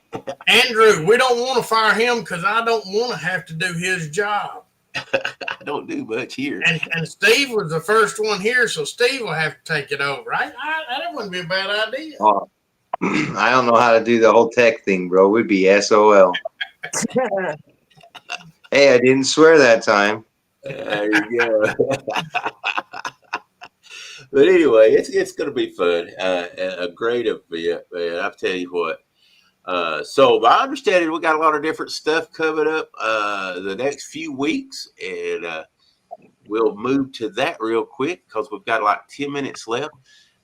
Andrew, we don't want to fire him because I don't want to have to do his job. I don't do much here. And Steve was the first one here, so Steve will have to take it over. That wouldn't be a bad idea. Oh, I don't know how to do the whole tech thing, bro. We'd be SOL. Hey, I didn't swear that time. There you go. But anyway, it's going to be fun. A great event, man. I'll tell you what. So my understanding, we got a lot of different stuff coming up the next few weeks, and we'll move to that real quick because we've got like 10 minutes left.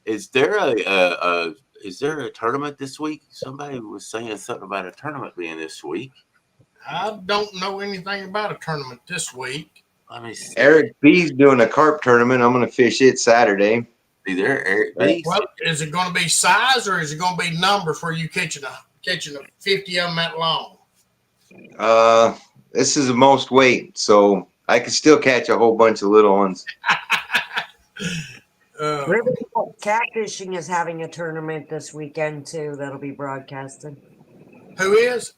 Is there a tournament this week? Somebody was saying something about a tournament being this week. I don't know anything about a tournament this week. Let me see. Eric B's doing a carp tournament. I'm going to fish it Saturday. Be there, Eric B. Well, is it going to be size or is it going to be numbers where you catching a 50 of them that long? This is the most weight, so I can still catch a whole bunch of little ones. River Catfishing is having a tournament this weekend too. That'll be broadcasted. Who is?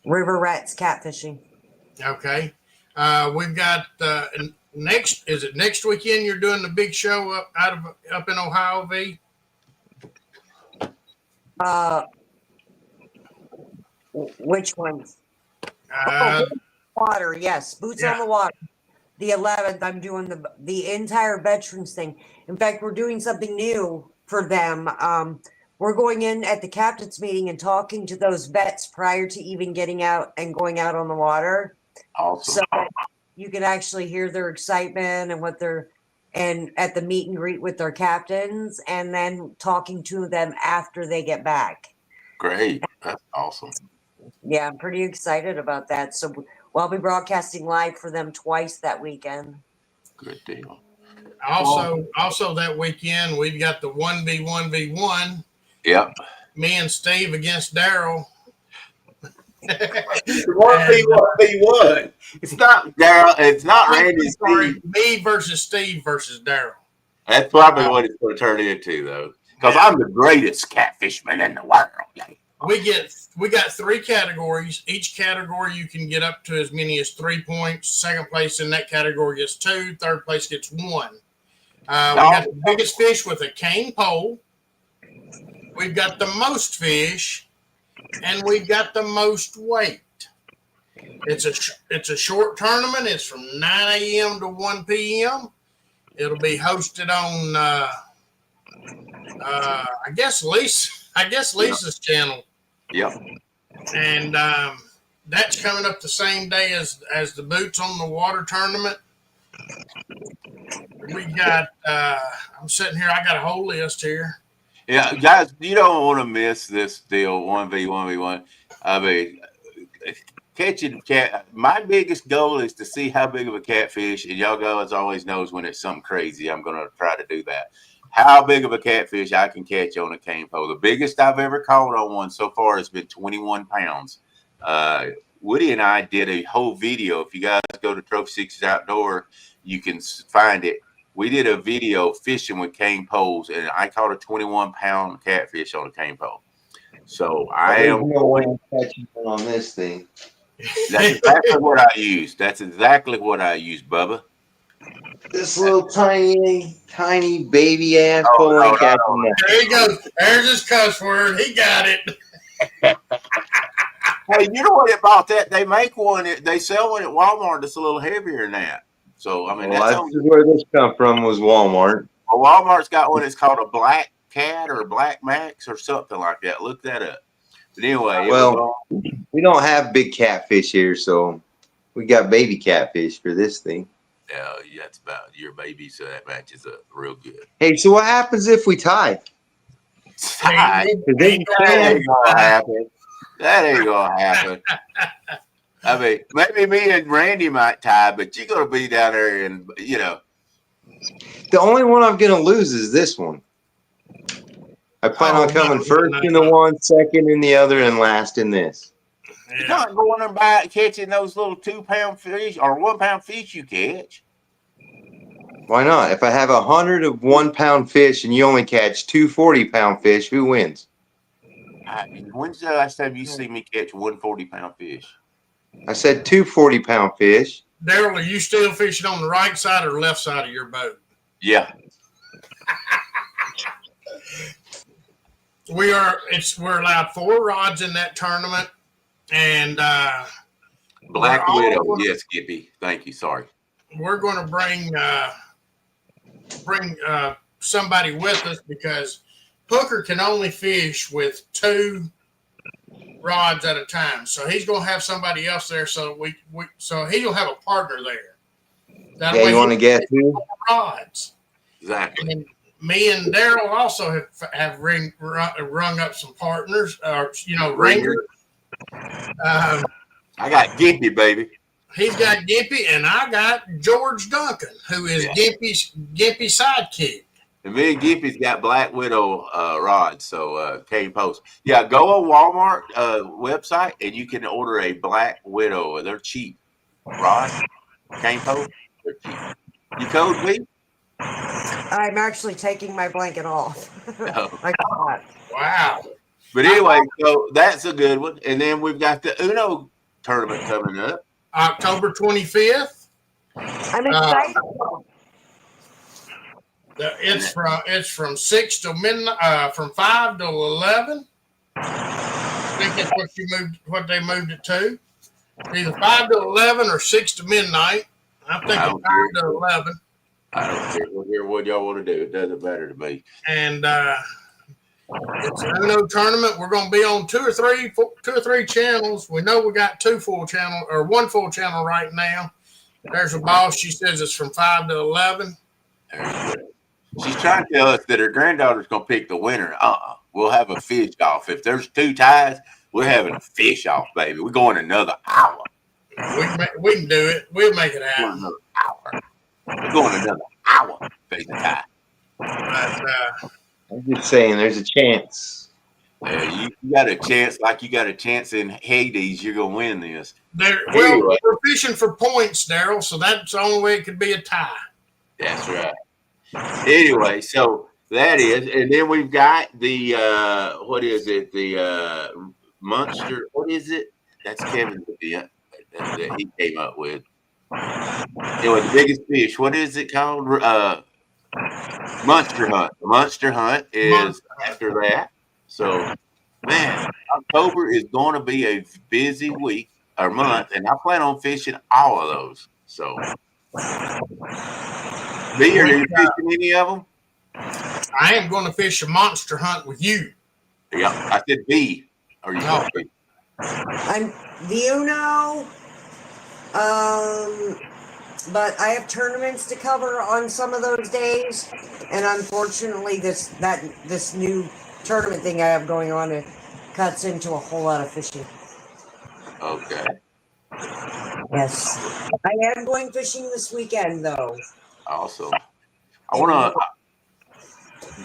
River Rats Catfishing. Okay. We've got next weekend you're doing the big show up in Ohio, V? Which ones? Uh, Water, yes. Boots on the water. The 11th, I'm doing the entire veterans thing. In fact, we're doing something new for them. We're going in at the captain's meeting and talking to those vets prior to even getting out and going out on the water. Awesome. So you can actually hear their excitement and and at the meet and greet with their captains, and then talking to them after they get back. Great. That's awesome. Yeah, I'm pretty excited about that. So we'll be broadcasting live for them twice that weekend. Good deal. Also that weekend we've got the 1v1v1. Yep. Me and Steve against Daryl. 1v1v1. It's not Daryl. It's not Randy. Sorry, Steve. me versus Steve versus Daryl. That's probably what it's going to turn into, though. Because I'm the greatest catfishman in the world. We got 3 categories. Each category you can get up to as many as 3 points. Second place in that category gets 2. Third place gets 1. We got the biggest fish with a cane pole. We've got the most fish, and we've got the most weight. It's a short tournament. It's from 9 a.m. to 1 p.m. It'll be hosted on I guess Lisa's channel. Yep. And that's coming up the same day as the Boots on the Water tournament. We got I'm sitting here, I got a whole list here. Yeah, guys, you don't want to miss this deal, 1v1v1. I mean, catching cat. My biggest goal is to see how big of a catfish, and y'all guys always knows when it's something crazy. I'm going to try to do that. How big of a catfish I can catch on a cane pole. The biggest I've ever caught on one so far has been 21 pounds. Woody and I did a whole video. If you guys go to Trophy Sixes Outdoor, you can find it. We did a video fishing with cane poles, and I caught a 21-pound catfish on a cane pole. So I am no way I'm catching it on this thing. That's exactly what I used. That's exactly what I used, Bubba. This little tiny baby ass pole ain't catching that. There he goes. There's his cuss word. He got it. Hey, you know what about that? They make one. They sell one at Walmart that's a little heavier than that. So I mean, That's where this come from was Walmart. Well, Walmart's got one that's called a Black Cat or Black Max or something like that. Look that up. But anyway, Well, we don't have big catfish here, so we got baby catfish for this thing. yeah, that's about your baby, so that matches up real good. Hey, so what happens if we tie? That ain't gonna happen. That ain't gonna happen. I mean, maybe me and Randy might tie, but you're gonna be down there, and you know. The only one I'm gonna lose is this one. I plan on coming first in the one, second in the other, and last in this. You're not going and catching those little 2-pound fish or 1-pound fish you catch. Why not? If I have 100 of 1-pound fish and you only catch 2 40-pound fish, who wins? When's the last time you see me catch 1 40-pound fish? I said 2 40-pound fish. Daryl, are you still fishing on the right side or left side of your boat? Yeah. We're allowed 4 rods in that tournament, and Black Widow. Yes, Skippy. Thank you. Sorry. We're going to bring somebody with us because Hooker can only fish with 2 rods at a time. So he's going to have somebody else there. So so he'll have a partner there. That Yeah, you want to get who? rods. Exactly. And me and Daryl also have rung up some partners, ringers. I got Gimpy, baby. He's got Gimpy, and I got George Duncan, who is Gimpy's sidekick. And me and Gimpy's got Black Widow rods, so cane post. Yeah, go on Walmart website, and you can order a Black Widow. They're cheap. Rod, cane post, they're cheap. You code me? I'm actually taking my blanket off. Oh. I got Wow. But anyway, so that's a good one. And then we've got the Uno tournament coming up. October 25th. I'm excited. It's from 6 to midnight, from 5 to 11. I think that's what they moved it to. Either 5 to 11 or 6 to midnight. I'm thinking 5 to 11. I don't care what y'all want to do. It doesn't matter to me. And it's an Uno tournament. We're going to be on 2 or 3 channels. We know we got 2 full channel or 1 full channel right now. There's a boss. She says it's from 5 to 11. There you go. She's trying to tell us that her granddaughter's going to pick the winner. We'll have a fish off. If there's 2 ties, we're having a fish off, baby. We're going another hour. We can do it. We'll make it We're going happen. another hour. We're going another hour. Face the tie. But, I'm just saying, there's a chance. You got a chance, like you got a chance in Hades. You're going to win this. well, we're fishing for points, Daryl, so that's the only way it could be a tie. That's right. Anyway, so that is, and then we've got the what is it? The monster. What is it? That's Kevin's event that he came up with. Anyway, the biggest fish. What is it called? Monster Hunt. The Monster Hunt is after that. So, man, October is going to be a busy week or month, and I plan on fishing all of those. So. B, are you fishing any of them? I am going to fish a monster hunt with you. Yeah, I said B. Are you No. fishing? Do you know? But I have tournaments to cover on some of those days, and unfortunately, this new tournament thing I have going on, it cuts into a whole lot of fishing. Okay. Yes, I am going fishing this weekend, though. Awesome. I want to,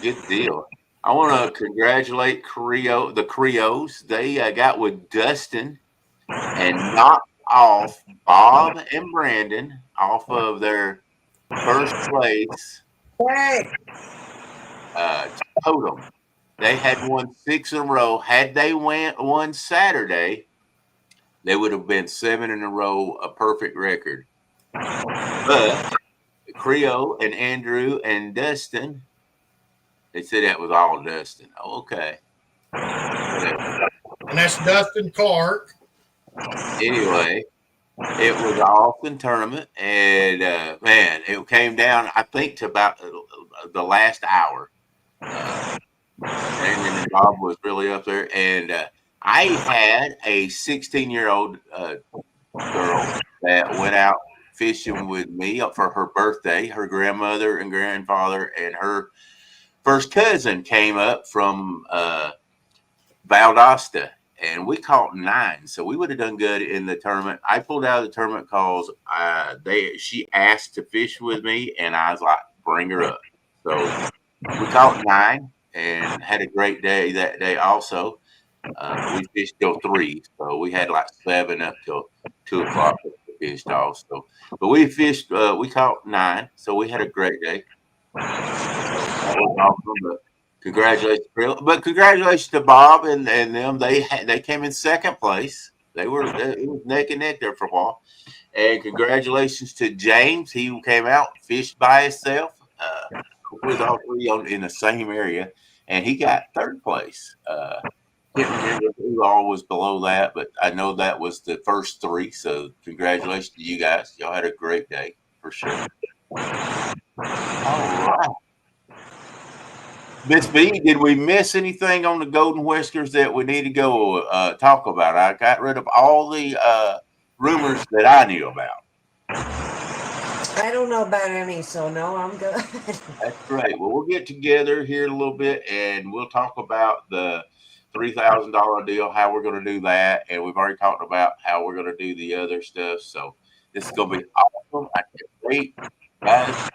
good deal. I want to congratulate the Creos. They got with Dustin and knocked off Bob and Brandon off of their first place Hey, totem. They had won 6 in a row. Had they won Saturday, they would have been 7 in a row, a perfect record. But Creo and Andrew and Dustin, they said that was all Dustin. Oh, okay. And that's Dustin Clark. Anyway, it was an awesome tournament, and man, it came down, I think, to about the last hour. And Bob was really up there, and I had a 16-year-old girl that went out fishing with me for her birthday. Her grandmother and grandfather and her first cousin came up from Valdosta, and we caught 9. So we would have done good in the tournament. I pulled out of the tournament because she asked to fish with me, and I was like, bring her up. So we caught 9 and had a great day that day also. We fished till 3, so we had like 7 up till 2 o'clock. Fished off. So, but we fished. We caught 9, so we had a great day. That was awesome. But congratulations, but congratulations to Bob and them. They came in second place. It was neck and neck there for a while. And congratulations to James. He came out, fished by himself. With all 3 in the same area, and he got 3rd place. Can't remember who all was below that, but I know that was the first 3. So congratulations to you guys. Y'all had a great day for sure. All right. Miss B, did we miss anything on the Golden Whiskers that we need to go talk about? I got rid of all the rumors that I knew about. I don't know about any, so no, I'm good. That's great. Well, we'll get together here in a little bit, and we'll talk about the $3,000 deal, how we're going to do that, and we've already talked about how we're going to do the other stuff. So this is going to be awesome. I can't wait, guys.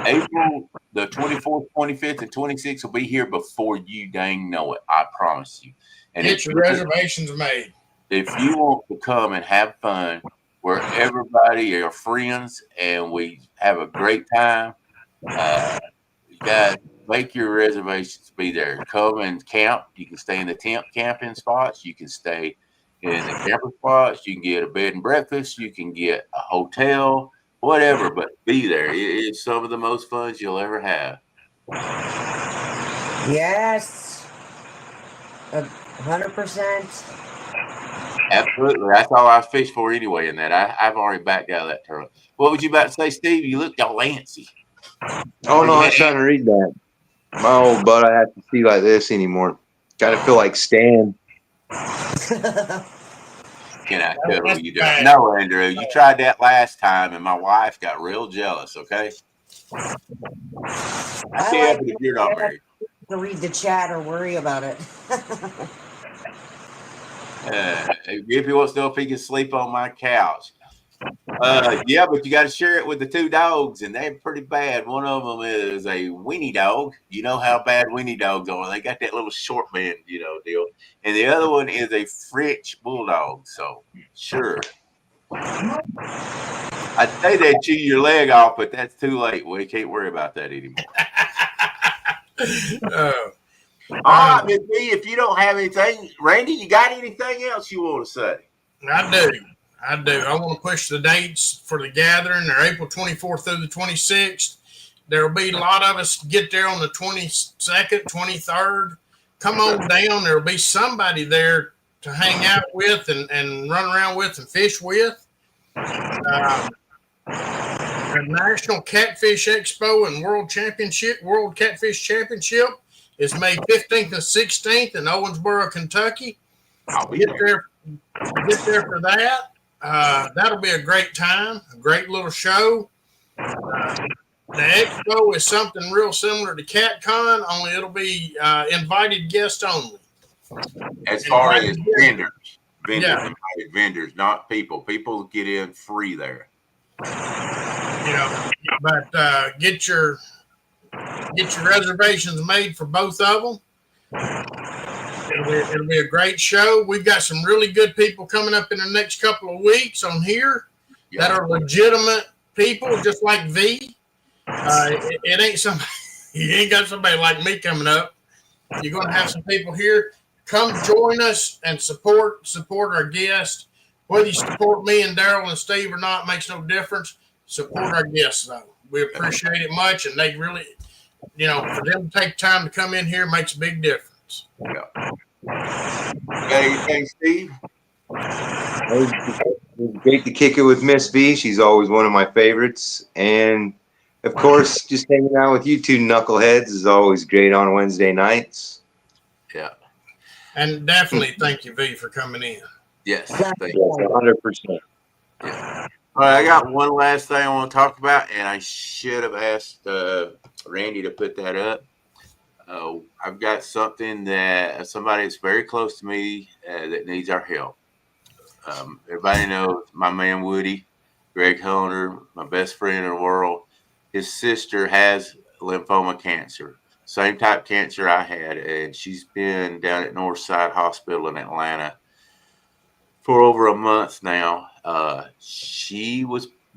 April the 24th, 25th, and 26th will be here before you dang know it. I promise you. And Get your reservations made. If you want to come and have fun, where everybody are friends and we have a great time, you guys make your reservations. Be there. Come and camp. You can stay in the tent camping spots. You can stay in the camper spots. You can get a bed and breakfast. You can get a hotel, whatever. But be there. It's some of the most fun you'll ever have. Yes, 100%. Absolutely. That's all I fish for anyway. In that, I've already backed out of that tournament. What would you about to say, Steve? You look all antsy. Oh no, I was trying to read that. My old butt, I have to see like this anymore. Got to feel like Stan. Can I tell you? No, Andrew, you tried that last time, and my wife got real jealous. Okay. I'd be happy if you're not married. To read the chat or worry about it. If he wants to know if he can sleep on my couch. Yeah, but you got to share it with the two dogs, and they're pretty bad. One of them is a weenie dog. You know how bad weenie dogs are. They got that little short band, deal. And the other one is a French bulldog. So, sure. I'd say they'd chew your leg off, but that's too late. We can't worry about that anymore. All right, Miss B, if you don't have anything, Randy, you got anything else you want to say? I do. I want to push the dates for the gathering. They're April 24th through the 26th. There'll be a lot of us get there on the 22nd, 23rd. Come on down. There'll be somebody there to hang out with and run around with and fish with. The National Catfish Expo and World Catfish Championship is May 15th and 16th in Owensboro, Kentucky. I'll be Get there for that. That'll be a great time, a great little show. The expo is something real similar to CatCon, only it'll be invited guests only. As far as Invited guests. invited vendors, not people. People get in free there. But get your reservations made for both of them. It'll be a great show. We've got some really good people coming up in the next couple of weeks on here that are legitimate people, just like V. It ain't somebody. You ain't got somebody like me coming up. You're going to have some people here. Come join us and support our guests. Whether you support me and Daryl and Steve or not makes no difference. Support our guests, though. We appreciate it much, and they really, for them to take time to come in here makes a big difference. Yeah. Got anything, Steve? It was great to kick it with Miss V. She's always one of my favorites. And, of course, just hanging out with you two knuckleheads is always great on Wednesday nights. Yeah. And definitely thank you, V, for coming in. Yes. Yes, 100%. Yeah. All right, I got one last thing I want to talk about, and I should have asked Randy to put that up. I've got something that somebody that's very close to me that needs our help. Everybody knows my man Woody, Greg Hunter, my best friend in the world. His sister has lymphoma cancer, same type cancer I had, and she's been down at Northside Hospital in Atlanta for over a month now.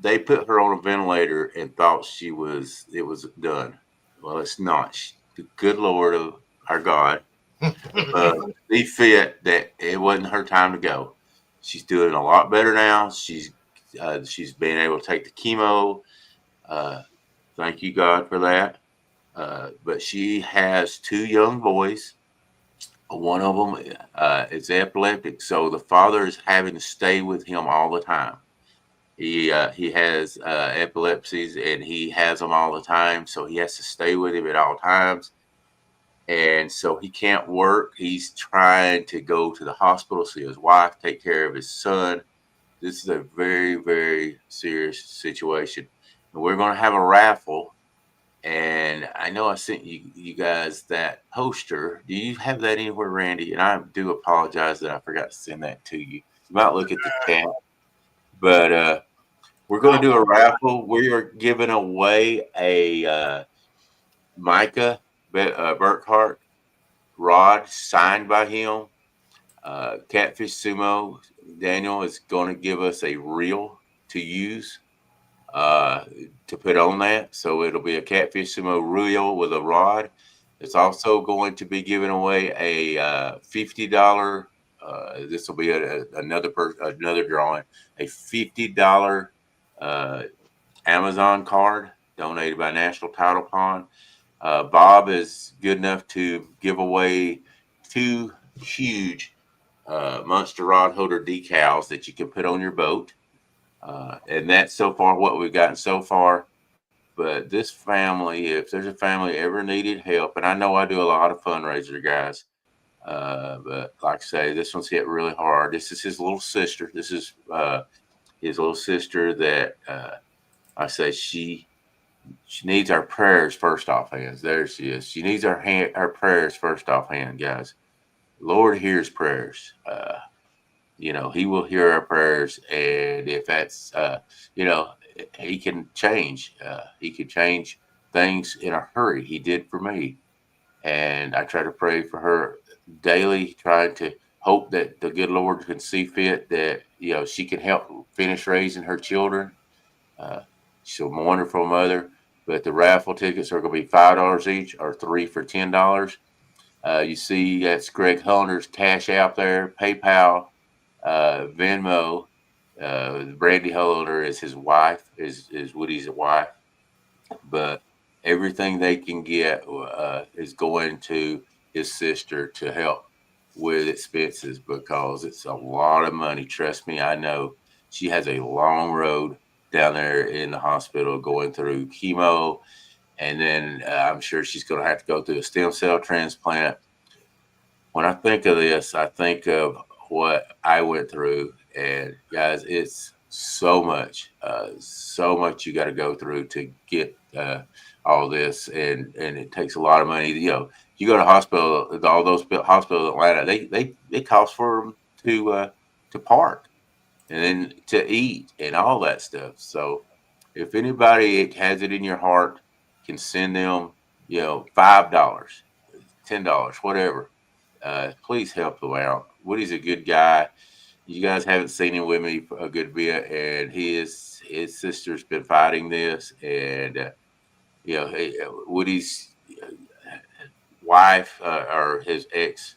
They put her on a ventilator and thought it was done. Well, it's not. The good Lord of our God, see fit that it wasn't her time to go. She's doing a lot better now. She's been able to take the chemo. Thank you, God, for that. But she has two young boys. One of them is epileptic, so the father is having to stay with him all the time. He has epilepsies, and he has them all the time, so he has to stay with him at all times. And so he can't work. He's trying to go to the hospital, see his wife, take care of his son. This is a very, very serious situation. And we're going to have a raffle. And I know I sent you guys that poster. Do you have that anywhere, Randy? And I do apologize that I forgot to send that to you. You might look at the chat. But we're going to do a raffle. We are giving away a Micah Burkhart rod signed by him. Catfish Sumo Daniel is going to give us a reel to use to put on that. So it'll be a Catfish Sumo reel with a rod. It's also going to be giving away a $50. This will be another drawing. A $50 Amazon card donated by National Title Pond. Bob is good enough to give away 2 huge Monster Rod Holder decals that you can put on your boat. And that's so far what we've gotten so far. But this family, if there's a family ever needed help, and I know I do a lot of fundraiser, guys, but like I say, this one's hit really hard. This is his little sister. This is his little sister that I say she She needs our prayers first off hands. There she is. She needs our prayers first off hand, guys. Lord hears prayers. He will hear our prayers, and if that's, he can change. He can change things in a hurry. He did for me, and I try to pray for her daily, trying to hope that the good Lord can see fit that she can help finish raising her children. She's a wonderful mother. But the raffle tickets are going to be $5 each, or 3 for $10. You see, that's Greg Hunter's Cash App there, PayPal, Venmo. Brandy Hunter is his wife, is Woody's wife. But everything they can get is going to his sister to help with expenses, because it's a lot of money. Trust me, I know. She has a long road down there in the hospital going through chemo. And then I'm sure she's going to have to go through a stem cell transplant. When I think of this, I think of what I went through. And guys, it's so much you got to go through to get all this. And it takes a lot of money. You go to hospital, all those hospitals in Atlanta, they cost for them to park and then to eat and all that stuff. So if anybody has it in your heart, can send them, $5, $10, whatever. Please help them out. Woody's a good guy. You guys haven't seen him with me a good bit, and his sister's been fighting this, and Woody's wife or his ex,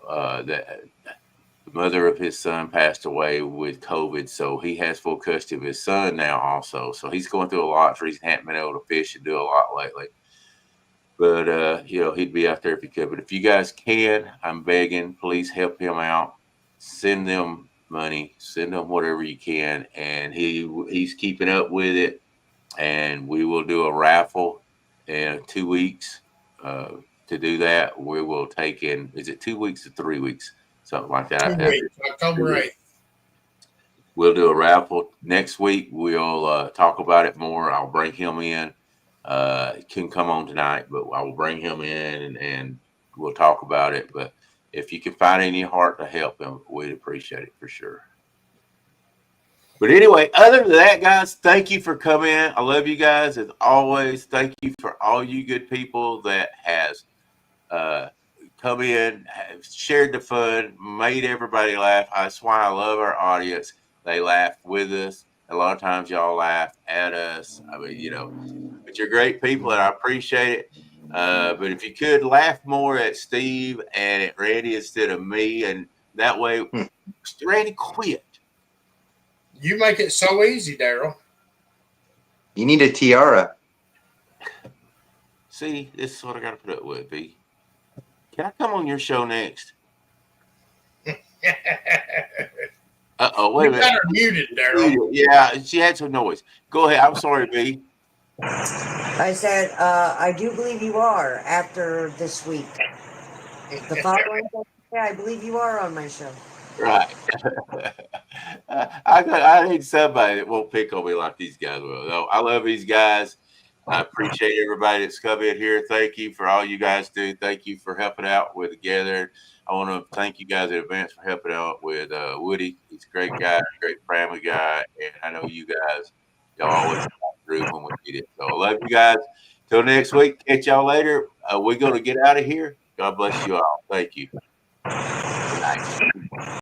the mother of his son passed away with COVID, so he has full custody of his son now also. So he's going through a lot. He hasn't been able to fish and do a lot lately. But, he'd be out there if he could. But if you guys can, I'm begging, please help him out. Send them money. Send them whatever you can. And he's keeping up with it. And we will do a raffle in 2 weeks to do that. We will take in, is it 2 weeks or 3 weeks? Something like that. 2 weeks, October 8th. We'll do a raffle next week. We'll talk about it more. I'll bring him in. He couldn't come on tonight, but I will bring him in and we'll talk about it. But if you can find any heart to help him, we'd appreciate it for sure. But anyway, other than that, guys, thank you for coming in. I love you guys as always. Thank you for all you good people that has come in, have shared the fun, made everybody laugh. That's why I love our audience. They laugh with us. A lot of times y'all laugh at us. I mean, but you're great people and I appreciate it. But if you could laugh more at Steve and at Randy instead of me, and that way, Randy, quit. You make it so easy, Daryl. You need a tiara. See, this is what I got to put up with, B. Can I come on your show next? Uh-oh, wait a minute. You got her muted, Daryl. Yeah, she had some noise. Go ahead. I'm sorry, B. I said, I do believe you are after this week. The following, I believe you are on my show. Right. I need somebody that won't pick on me like these guys will. No, I love these guys. I appreciate everybody that's come in here. Thank you for all you guys do. Thank you for helping out with Together. I want to thank you guys in advance for helping out with Woody. He's a great guy, great family guy, and I know you guys, y'all always come through when we need it. So I love you guys. Till next week. Catch y'all later. We're going to get out of here. God bless you all. Thank you. Good night.